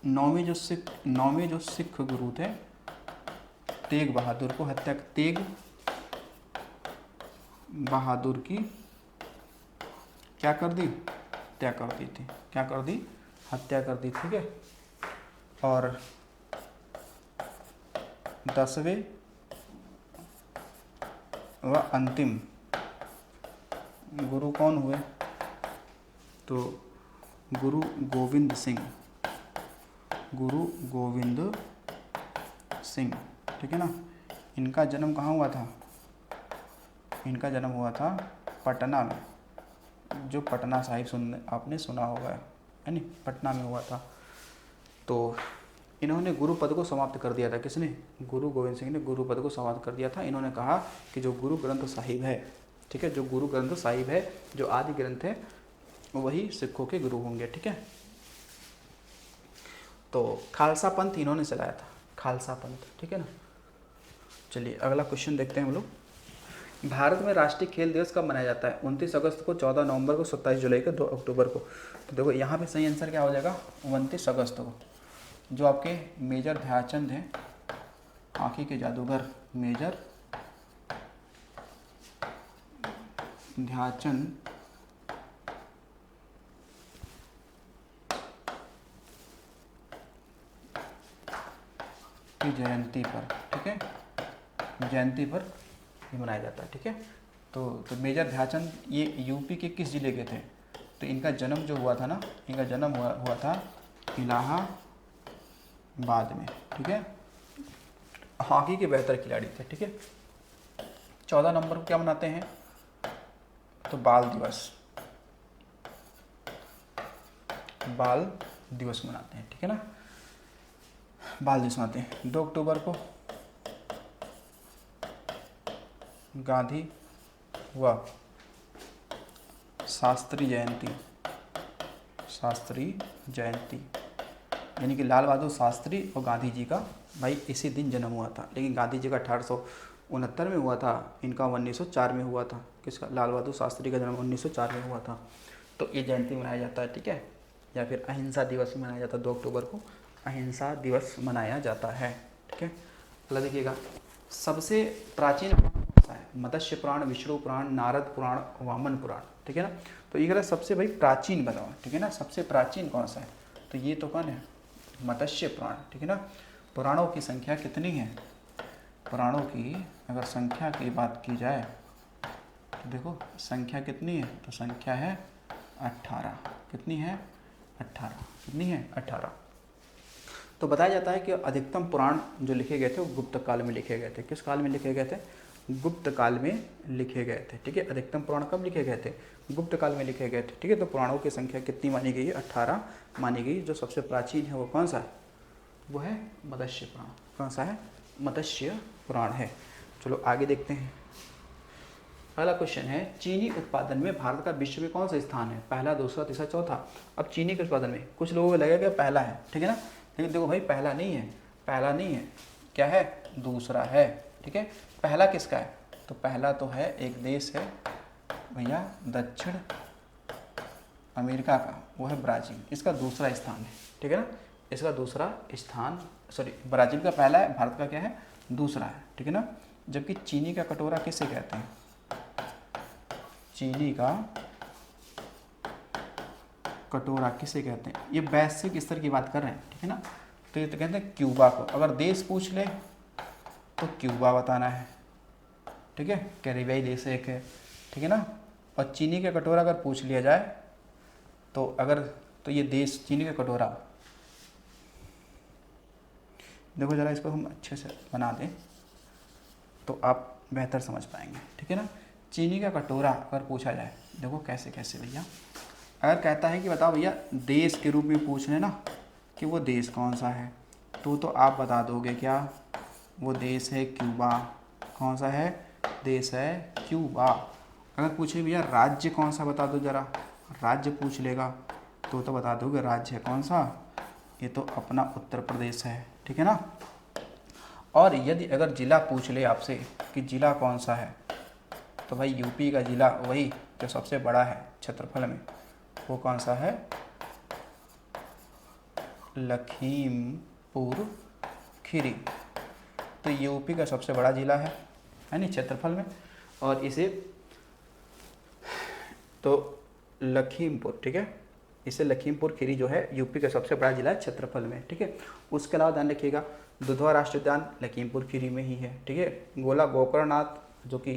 नौवें जो सिख गुरु थे तेग बहादुर को तेग बहादुर की क्या कर दी? हत्या कर दी थी। क्या कर दी? हत्या कर दी, ठीक है। और 10वें व अंतिम गुरु कौन हुए? तो गुरु गोविंद सिंह, ठीक है ना। इनका जन्म कहाँ हुआ था? इनका जन्म हुआ था पटना में, जो पटना साहिब आपने सुना होगा, है नहीं, पटना में हुआ था। तो इन्होंने गुरु पद को समाप्त कर दिया था। किसने? गुरु गोविंद सिंह ने गुरु पद को समाप्त कर दिया था। इन्होंने कहा कि जो गुरु ग्रंथ साहिब है, ठीक है, जो गुरु ग्रंथ साहिब है, जो आदि ग्रंथ है, वही सिखों के गुरु होंगे, ठीक है। तो खालसा पंथ इन्होंने चलाया था, खालसा पंथ, ठीक है ना। चलिए अगला क्वेश्चन देखते हैं हम लोग। भारत में राष्ट्रीय खेल दिवस कब मनाया जाता है? 29 अगस्त को, 14 नवंबर को, 27 जुलाई को, 2 अक्टूबर को। तो देखो यहाँ पे सही आंसर क्या हो जाएगा? 29 अगस्त को। जो आपके मेजर ध्यानचंद हैं, हॉकी के जादूगर मेजर ध्यानचंद की जयंती पर, ठीक है, जयंती पर ये मनाया जाता है, ठीक है। तो मेजर ध्यानचंद ये यूपी के किस जिले के थे? तो इनका जन्म जो हुआ था ना, इनका जन्म हुआ था इलाहाबाद में, ठीक है। हॉकी के बेहतर खिलाड़ी थे, ठीक है। 14 नवंबर को क्या मनाते हैं? तो बाल दिवस मनाते हैं, ठीक है ना, बाल दिवस मनाते हैं। 2 अक्टूबर को गांधी व शास्त्री जयंती, यानी कि लाल बहादुर शास्त्री और गांधी जी का भाई इसी दिन जन्म हुआ था। लेकिन गांधी जी का 1869 में हुआ था, इनका 1904 में हुआ था। किसका? लाल बहादुर शास्त्री का जन्म 1904 में हुआ था। तो ये जयंती मनाया जाता है, ठीक है। या फिर अहिंसा दिवस मनाया जाता है, 2 अक्टूबर को अहिंसा दिवस मनाया जाता है, ठीक है। अगला देखिएगा, सबसे प्राचीन पुराण कौन सा है? मत्स्य पुराण, विष्णु पुराण, नारद पुराण, वामन पुराण, ठीक है ना। तो ये सबसे भाई प्राचीन बताओ, ठीक है ना, सबसे प्राचीन कौन सा है? तो ये तो कौन है? मत्स्य पुराण, ठीक है ना। पुराणों की संख्या कितनी है? पुराणों की अगर संख्या की बात की जाए तो देखो संख्या कितनी है? तो संख्या है 18। कितनी है? 18। कितनी है? 18। तो बताया जाता है कि अधिकतम पुराण जो लिखे गए थे वो गुप्त काल में लिखे गए थे। किस काल में लिखे गए थे? गुप्त काल में लिखे गए थे, ठीक है। अधिकतम पुराण कब लिखे गए थे? गुप्त काल में लिखे गए थे, ठीक है। तो पुराणों की संख्या कितनी मानी गई है? 18 मानी गई। जो सबसे प्राचीन है वो कौन सा है? वो है मत्स्य पुराण। कौन सा है? मत्स्य पुराण है। चलो आगे देखते हैं। पहला क्वेश्चन है, चीनी उत्पादन में भारत का विश्व में कौन सा स्थान है? पहला, दूसरा, तीसरा, चौथा। अब चीनी के उत्पादन में कुछ लोगों को लगेगा पहला है, ठीक है ना, लेकिन देखो भाई पहला नहीं है, पहला नहीं है, क्या है? दूसरा है, ठीक है। पहला किसका है? तो पहला तो है एक देश है भैया दक्षिण अमेरिका का, वो है ब्राज़ील। इसका दूसरा स्थान है, ठीक है ना, इसका दूसरा स्थान, सॉरी, ब्राज़ील का पहला है, भारत का क्या है? दूसरा है, ठीक है ना। जबकि चीनी का कटोरा किसे कहते हैं? चीनी का कटोरा किसे कहते हैं? ये बेसिक स्तर की बात कर रहे हैं, ठीक है ना। तो ये तो कहते हैं क्यूबा को। अगर देश पूछ ले तो क्यूबा बताना है, ठीक है, कैरिबियाई देश एक है, ठीक है ना। और चीनी का कटोरा अगर पूछ लिया जाए तो ये देश चीनी का कटोरा, देखो ज़रा इसको हम अच्छे से बना दें तो आप बेहतर समझ पाएंगे, ठीक है ना। चीनी का कटोरा अगर पूछा जाए, देखो कैसे कैसे भैया, अगर कहता है कि बताओ भैया देश के रूप में पूछ लेना कि वो देश कौन सा है, तो आप बता दोगे क्या? वो देश है क्यूबा। कौन सा है? देश है क्यूबा। अगर पूछे भैया राज्य कौन सा, बता दो ज़रा, राज्य पूछ लेगा तो बता दोगे राज्य है कौन सा? ये तो अपना उत्तर प्रदेश है, ठीक है ना। और यदि अगर ज़िला पूछ ले आपसे कि ज़िला कौन सा है, तो भाई यूपी का ज़िला वही जो सबसे बड़ा है क्षेत्रफल में, वो कौन सा है? लखीमपुर खीरी। तो यूपी का सबसे बड़ा ज़िला है नहीं क्षेत्रफल में, और इसे तो लखीमपुर, ठीक है, इसे लखीमपुर खीरी जो है यूपी का सबसे बड़ा जिला है क्षेत्रफल में, ठीक है। उसके अलावा ध्यान रखिएगा दुधवा राष्ट्रीय उद्यान लखीमपुर खीरी में ही है, ठीक है। गोला गोकर्णनाथ जो कि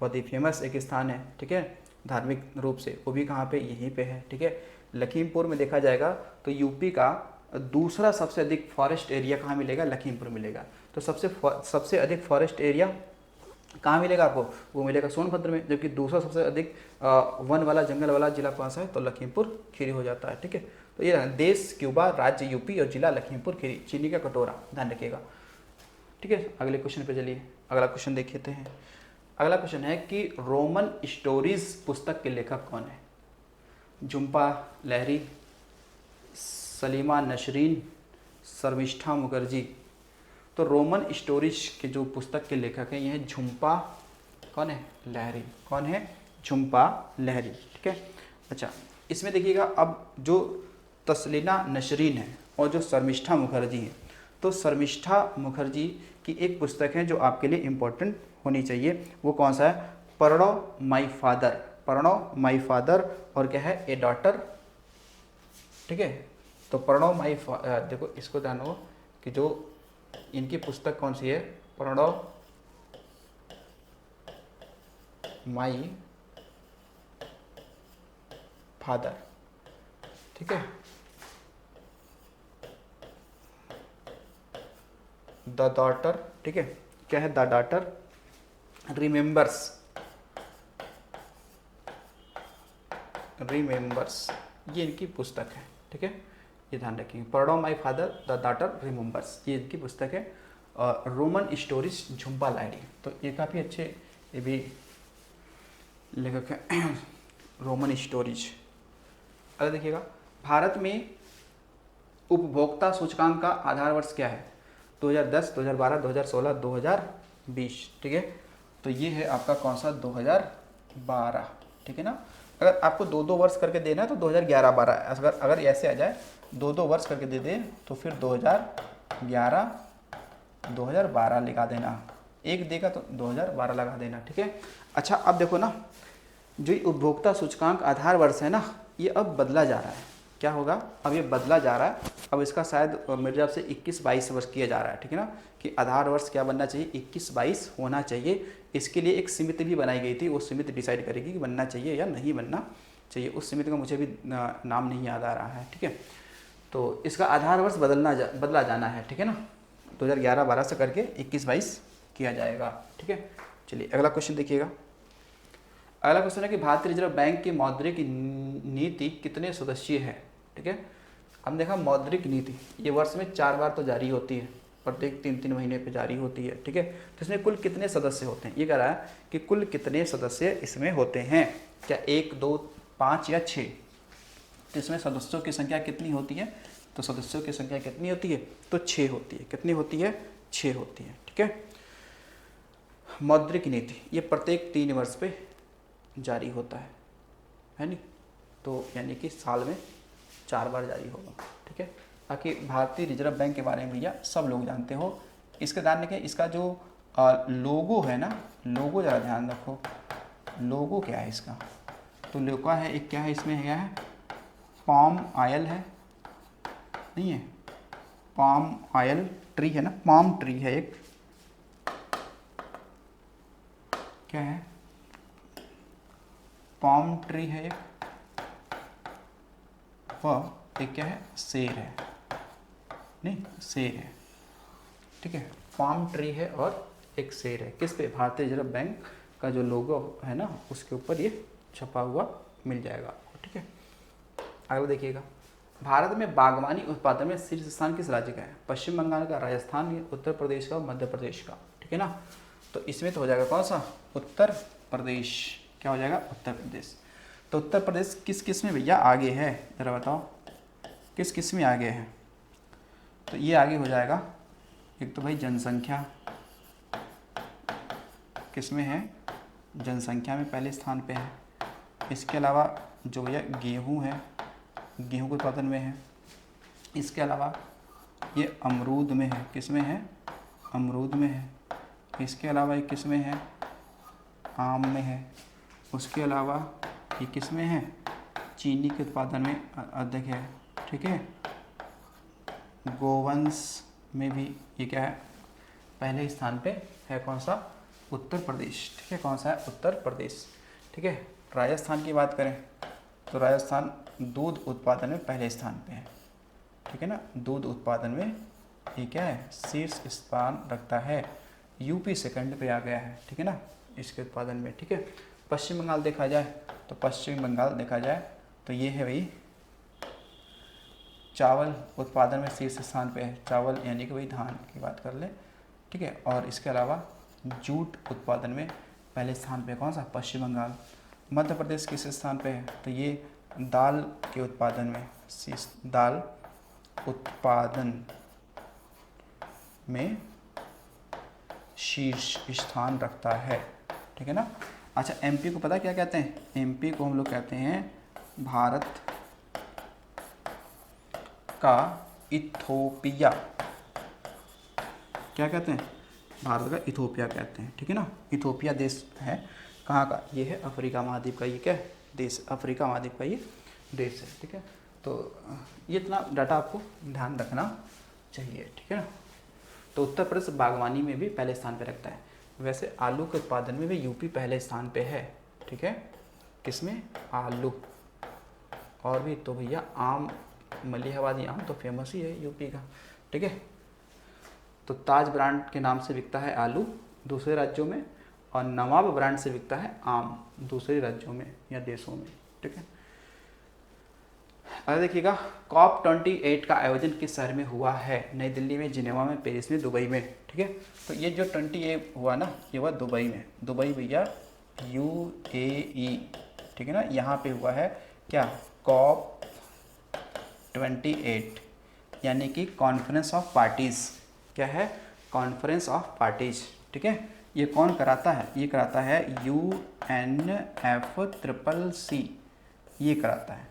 बहुत ही फेमस एक स्थान है, ठीक है, धार्मिक रूप से, वो भी कहाँ पे? यहीं पे है, ठीक है। लखीमपुर में देखा जाएगा तो यूपी का दूसरा सबसे अधिक फॉरेस्ट एरिया कहाँ मिलेगा? लखीमपुर मिलेगा। तो सबसे अधिक फॉरेस्ट एरिया कहाँ मिलेगा आपको? वो मिलेगा सोनभद्र में। जबकि दूसरा सबसे अधिक वन वाला जंगल वाला जिला कौन सा है? तो लखीमपुर खीरी हो जाता है, ठीक है। तो ये देश क्यूबा, राज्य यूपी और जिला लखीमपुर खीरी। चीनी का कटोरा ध्यान रखिएगा, ठीक है। अगले क्वेश्चन पे चलिए, अगला क्वेश्चन देख लेते हैं। अगला क्वेश्चन है कि रोमन स्टोरीज पुस्तक के लेखक कौन है? झुम्पा लाहिरी, सलीमा नसरीन, शर्मिष्ठा मुखर्जी। तो रोमन स्टोरीज के जो पुस्तक के लेखक हैं ये हैं झुम्पा, कौन है? लाहिरी। कौन है? झुम्पा लाहिरी, ठीक है। अच्छा, इसमें देखिएगा अब जो तस्लीना नसरीन है और जो शर्मिष्ठा मुखर्जी है, तो शर्मिष्ठा मुखर्जी की एक पुस्तक है जो आपके लिए इम्पोर्टेंट होनी चाहिए। वो कौन सा है? Pranab my father. Pranab my father और क्या है? ए डॉटर, ठीक है। तो प्रणव माई देखो इसको ध्यान हो कि जो इनकी पुस्तक कौन सी है? प्रणव माई फादर, ठीक है। द डॉटर, ठीक है, क्या है? द डॉटर रिमेंबर्स, ये इनकी पुस्तक है, ठीक है। ये ध्यान रखेंगे, Pranab my father, the daughter remembers, ये इनकी पुस्तक है। और रोमन स्टोरीज झुम्पा लाहिरी, तो ये काफ़ी अच्छे ये भी लेखक हैं रोमन स्टोरीज। अगर देखिएगा भारत में उपभोक्ता सूचकांक का आधार वर्ष क्या है? 2010, 2012, 2016, 2020, ठीक है। तो ये है आपका कौन सा? 2012, ठीक है ना। अगर आपको 2-2 वर्ष करके देना है तो 2011-12, अगर ऐसे आ जाए 2-2 वर्ष करके दे दे तो फिर 2011 2012 लगा देना, एक देगा तो 2012 लगा देना, ठीक है। अच्छा, अब देखो ना, जो उपभोक्ता सूचकांक आधार वर्ष है ना, ये अब बदला जा रहा है। क्या होगा? अब ये बदला जा रहा है। अब इसका शायद मेरे हिसाब से 21-22 वर्ष किया जा रहा है, ठीक है ना, कि आधार वर्ष क्या बनना चाहिए? 21-22 होना चाहिए। इसके लिए एक समिति भी बनाई गई थी, वो समिति डिसाइड करेगी कि बनना चाहिए या नहीं बनना चाहिए। उस समिति का मुझे भी नाम नहीं याद आ रहा है, ठीक है। तो इसका आधार वर्ष बदला जाना है, ठीक है ना। 2011-12 से करके 21-22 किया जाएगा, ठीक है। चलिए अगला क्वेश्चन देखिएगा। अगला क्वेश्चन है कि भारतीय रिजर्व बैंक की मौद्रिक नीति कितने सदस्यीय है? ठीक है, हमने देखा मौद्रिक नीति ये वर्ष में 4 बार तो जारी होती है, प्रत्येक 3-3 महीने पे जारी होती है, ठीक है। तो इसमें कुल कितने सदस्य होते हैं, ये कह रहा है कि कुल कितने सदस्य इसमें होते हैं, क्या 1, 2, 5 या 6। तो इसमें सदस्यों की संख्या कितनी होती है, तो सदस्यों की संख्या कितनी होती है, तो 6 होती है। कितनी होती है? 6 होती है, ठीक है। मौद्रिक नीति ये प्रत्येक 3 वर्ष पे जारी होता है नहीं, तो यानी कि साल में 4 बार जारी होगा, ठीक है। ताकि भारतीय रिजर्व बैंक के बारे में भैया सब लोग जानते हो। इसके ध्यान रखें, इसका जो और लोगो है ना, लोगो ज़रा ध्यान रखो, लोगो क्या है इसका, तो लोगो है एक, क्या है इसमें, क्या है, पाम आयल है, नहीं है, पाम आयल ट्री है ना, पाम ट्री है एक, क्या है, पाम ट्री है एक, वह एक क्या है, शेर है, नहीं शेर है, ठीक है, पाम ट्री है और एक शेर है, किस पे, भारतीय रिजर्व बैंक का जो लोगो है ना उसके ऊपर ये छपा हुआ मिल जाएगा आपको, ठीक है। आगे देखिएगा, भारत में बागवानी उत्पादन में शीर्ष स्थान किस राज्य का है, पश्चिम बंगाल का, राजस्थान, उत्तर प्रदेश का, मध्य प्रदेश का, ठीक है ना। तो इसमें तो हो जाएगा कौन सा, उत्तर प्रदेश, क्या हो जाएगा, उत्तर प्रदेश। तो उत्तर प्रदेश किस किस में भैया आगे है, ज़रा बताओ किस किस में आगे है, तो ये आगे हो जाएगा, एक तो भाई जनसंख्या, किस में है, जनसंख्या में पहले स्थान पे है, इसके अलावा जो भैया गेहूँ है, गेहूँ के उत्पादन में है, इसके अलावा ये अमरूद में है, किस में है, अमरूद में है, इसके अलावा ये किस में है, आम में है, उसके अलावा ये किस में है, चीनी के उत्पादन में अधिक है, ठीक है, गोवंश में भी ये क्या है, पहले स्थान पे है, कौन सा, उत्तर प्रदेश, ठीक है, कौन सा है, उत्तर प्रदेश, ठीक है। राजस्थान की बात करें तो राजस्थान दूध उत्पादन में पहले स्थान पे है, ठीक है ना, दूध उत्पादन में ये क्या है, शीर्ष स्थान रखता है, यूपी सेकंड पे आ गया है, ठीक है ना, इसके उत्पादन में, ठीक है। पश्चिम बंगाल देखा जाए तो पश्चिम बंगाल देखा जाए तो ये है भाई चावल उत्पादन में शीर्ष स्थान पे है, चावल यानी कि भाई धान की बात कर ले, ठीक है। और इसके अलावा जूट उत्पादन में पहले स्थान पे कौन सा, पश्चिम बंगाल। मध्य प्रदेश किस स्थान पे है, तो ये दाल के उत्पादन में, दाल उत्पादन में शीर्ष स्थान रखता है, ठीक है ना। अच्छा, एमपी को पता क्या कहते हैं, एमपी को हम लोग कहते हैं भारत का इथोपिया, क्या कहते हैं, भारत का इथोपिया कहते हैं, ठीक है ना। इथोपिया देश है कहाँ का, ये है अफ्रीका महाद्वीप का, ये क्या है देश, अफ्रीका महाद्वीप का ये देश है, ठीक है। तो ये इतना डाटा आपको ध्यान रखना चाहिए, ठीक है ना। तो उत्तर प्रदेश बागवानी में भी पहले स्थान पे रखता है, वैसे आलू के उत्पादन में भी यूपी पहले स्थान पे है, ठीक है, किसमें, आलू। और भी तो भैया आम, मलिहाबादी आम तो फेमस ही है यूपी का, ठीक है। तो ताज ब्रांड के नाम से बिकता है आलू दूसरे राज्यों में, और नवाब ब्रांड से बिकता है आम दूसरे राज्यों में या देशों में, ठीक है। अगर देखिएगा, COP28 का आयोजन किस शहर में हुआ है, नई दिल्ली में, जिनेवा में, पेरिस में, दुबई में, ठीक है। तो ये जो 28 हुआ ना, ये हुआ दुबई में, दुबई भैया UAE, ठीक है ना, यहाँ पे हुआ है क्या, COP28 यानी कि कॉन्फ्रेंस ऑफ पार्टीज़, क्या है, कॉन्फ्रेंस ऑफ पार्टीज, ठीक है। ये कौन कराता है, ये कराता है UNFCCC, ये कराता है,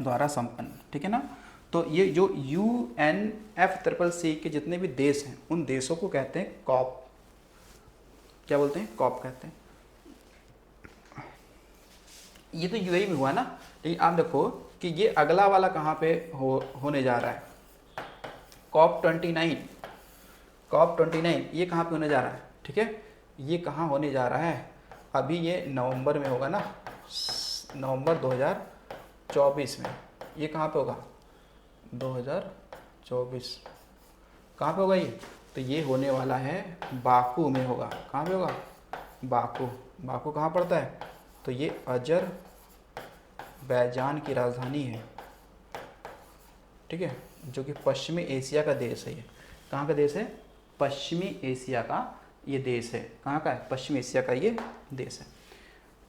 द्वारा संपन्न, ठीक है ना। तो ये जो UNFCCC के जितने भी देश हैं उन देशों को कहते हैं कॉप, क्या बोलते हैं, कॉप कहते हैं। ये तो यूएई में हुआ ना, लेकिन आप देखो कि ये अगला वाला कहाँ पे होने जा रहा है, COP29, ये कहाँ पे होने जा रहा है, ठीक है, ये कहाँ होने जा रहा है, अभी ये नवंबर में होगा ना, नवंबर 2024 में, ये कहाँ पे होगा, 2024 कहाँ पे होगा ये, तो ये होने वाला है बाकू में होगा, कहाँ पे होगा, बाकू, बाकू कहाँ पड़ता है, तो ये अजरबैजान की राजधानी है, ठीक है, जो कि पश्चिमी एशिया का देश है। ये कहाँ का देश है, पश्चिमी एशिया का ये देश है, कहाँ का है, पश्चिमी एशिया का ये देश है।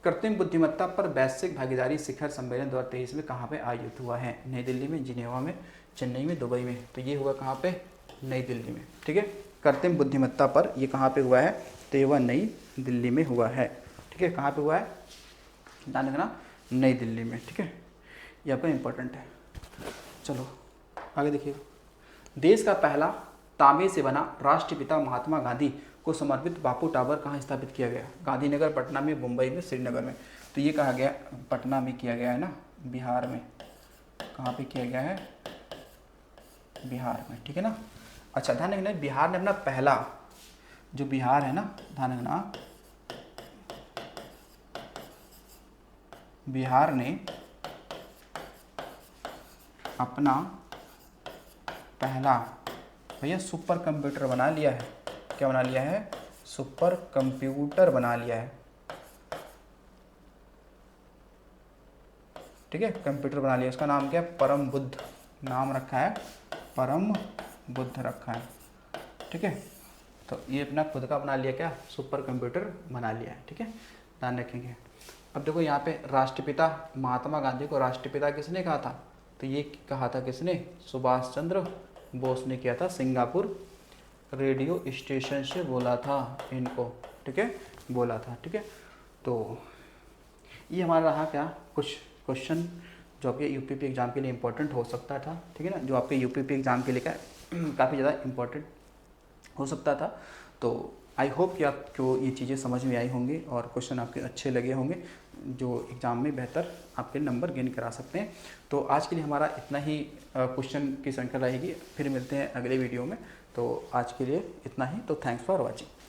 कृत्रिम बुद्धिमत्ता पर वैश्विक भागीदारी शिखर सम्मेलन 2023 में कहाँ पे आयोजित हुआ है, नई दिल्ली में, जिनेवा में, चेन्नई में, दुबई में। तो ये हुआ कहाँ पे, नई दिल्ली में, ठीक है। कृत्रिम बुद्धिमत्ता पर ये कहाँ पे हुआ है, तो ये हुआ नई दिल्ली में हुआ है, ठीक है। कहाँ पे हुआ है, ध्यान रखना, नई दिल्ली में, ठीक है, ये आपका इम्पोर्टेंट है। चलो आगे देखिए, देश का पहला तांबे से बना राष्ट्रपिता महात्मा गांधी को समर्पित बापू टावर कहाँ स्थापित किया गया? गांधीनगर, पटना में, मुंबई में, श्रीनगर में। तो ये कहा गया पटना में किया गया है ना, बिहार में। कहाँ पे किया गया है? बिहार में, ठीक है ना। अच्छा, ध्यान रखना, बिहार ने अपना पहला, जो बिहार है ना, ध्यान रखना, बिहार ने अपना पहला भैया सुपर कंप्यूटर बना लिया है। क्या बना लिया है? सुपर कंप्यूटर बना लिया है, ठीक है, कंप्यूटर बना लिया। उसका नाम क्या है? परम बुद्ध नाम रखा है, परम बुद्ध रखा है, ठीक है। तो ये अपना खुद का बना लिया, क्या? सुपर कंप्यूटर बना लिया है, ठीक है, ध्यान रखेंगे। अब देखो यहाँ पे राष्ट्रपिता महात्मा गांधी को राष्ट्रपिता किसने कहा था? तो ये कहा था किसने? सुभाष चंद्र बोस ने किया था। सिंगापुर रेडियो स्टेशन से बोला था इनको, ठीक है, बोला था, ठीक है। तो ये हमारा रहा क्या, कुछ क्वेश्चन जो आपके यूपीपी एग्ज़ाम के लिए इम्पोर्टेंट हो सकता था, ठीक है ना, जो आपके यूपीपी एग्ज़ाम के लिए काफ़ी ज़्यादा इम्पोर्टेंट हो सकता था। तो आई होप कि आपको ये चीज़ें समझ में आई होंगी और क्वेश्चन आपके अच्छे लगे होंगे, जो एग्ज़ाम में बेहतर आपके नंबर गेन करा सकते हैं। तो आज के लिए हमारा इतना ही क्वेश्चन की श्रृंखला रहेगी, फिर मिलते हैं अगले वीडियो में। तो आज के लिए इतना ही, तो थैंक्स फॉर वॉचिंग।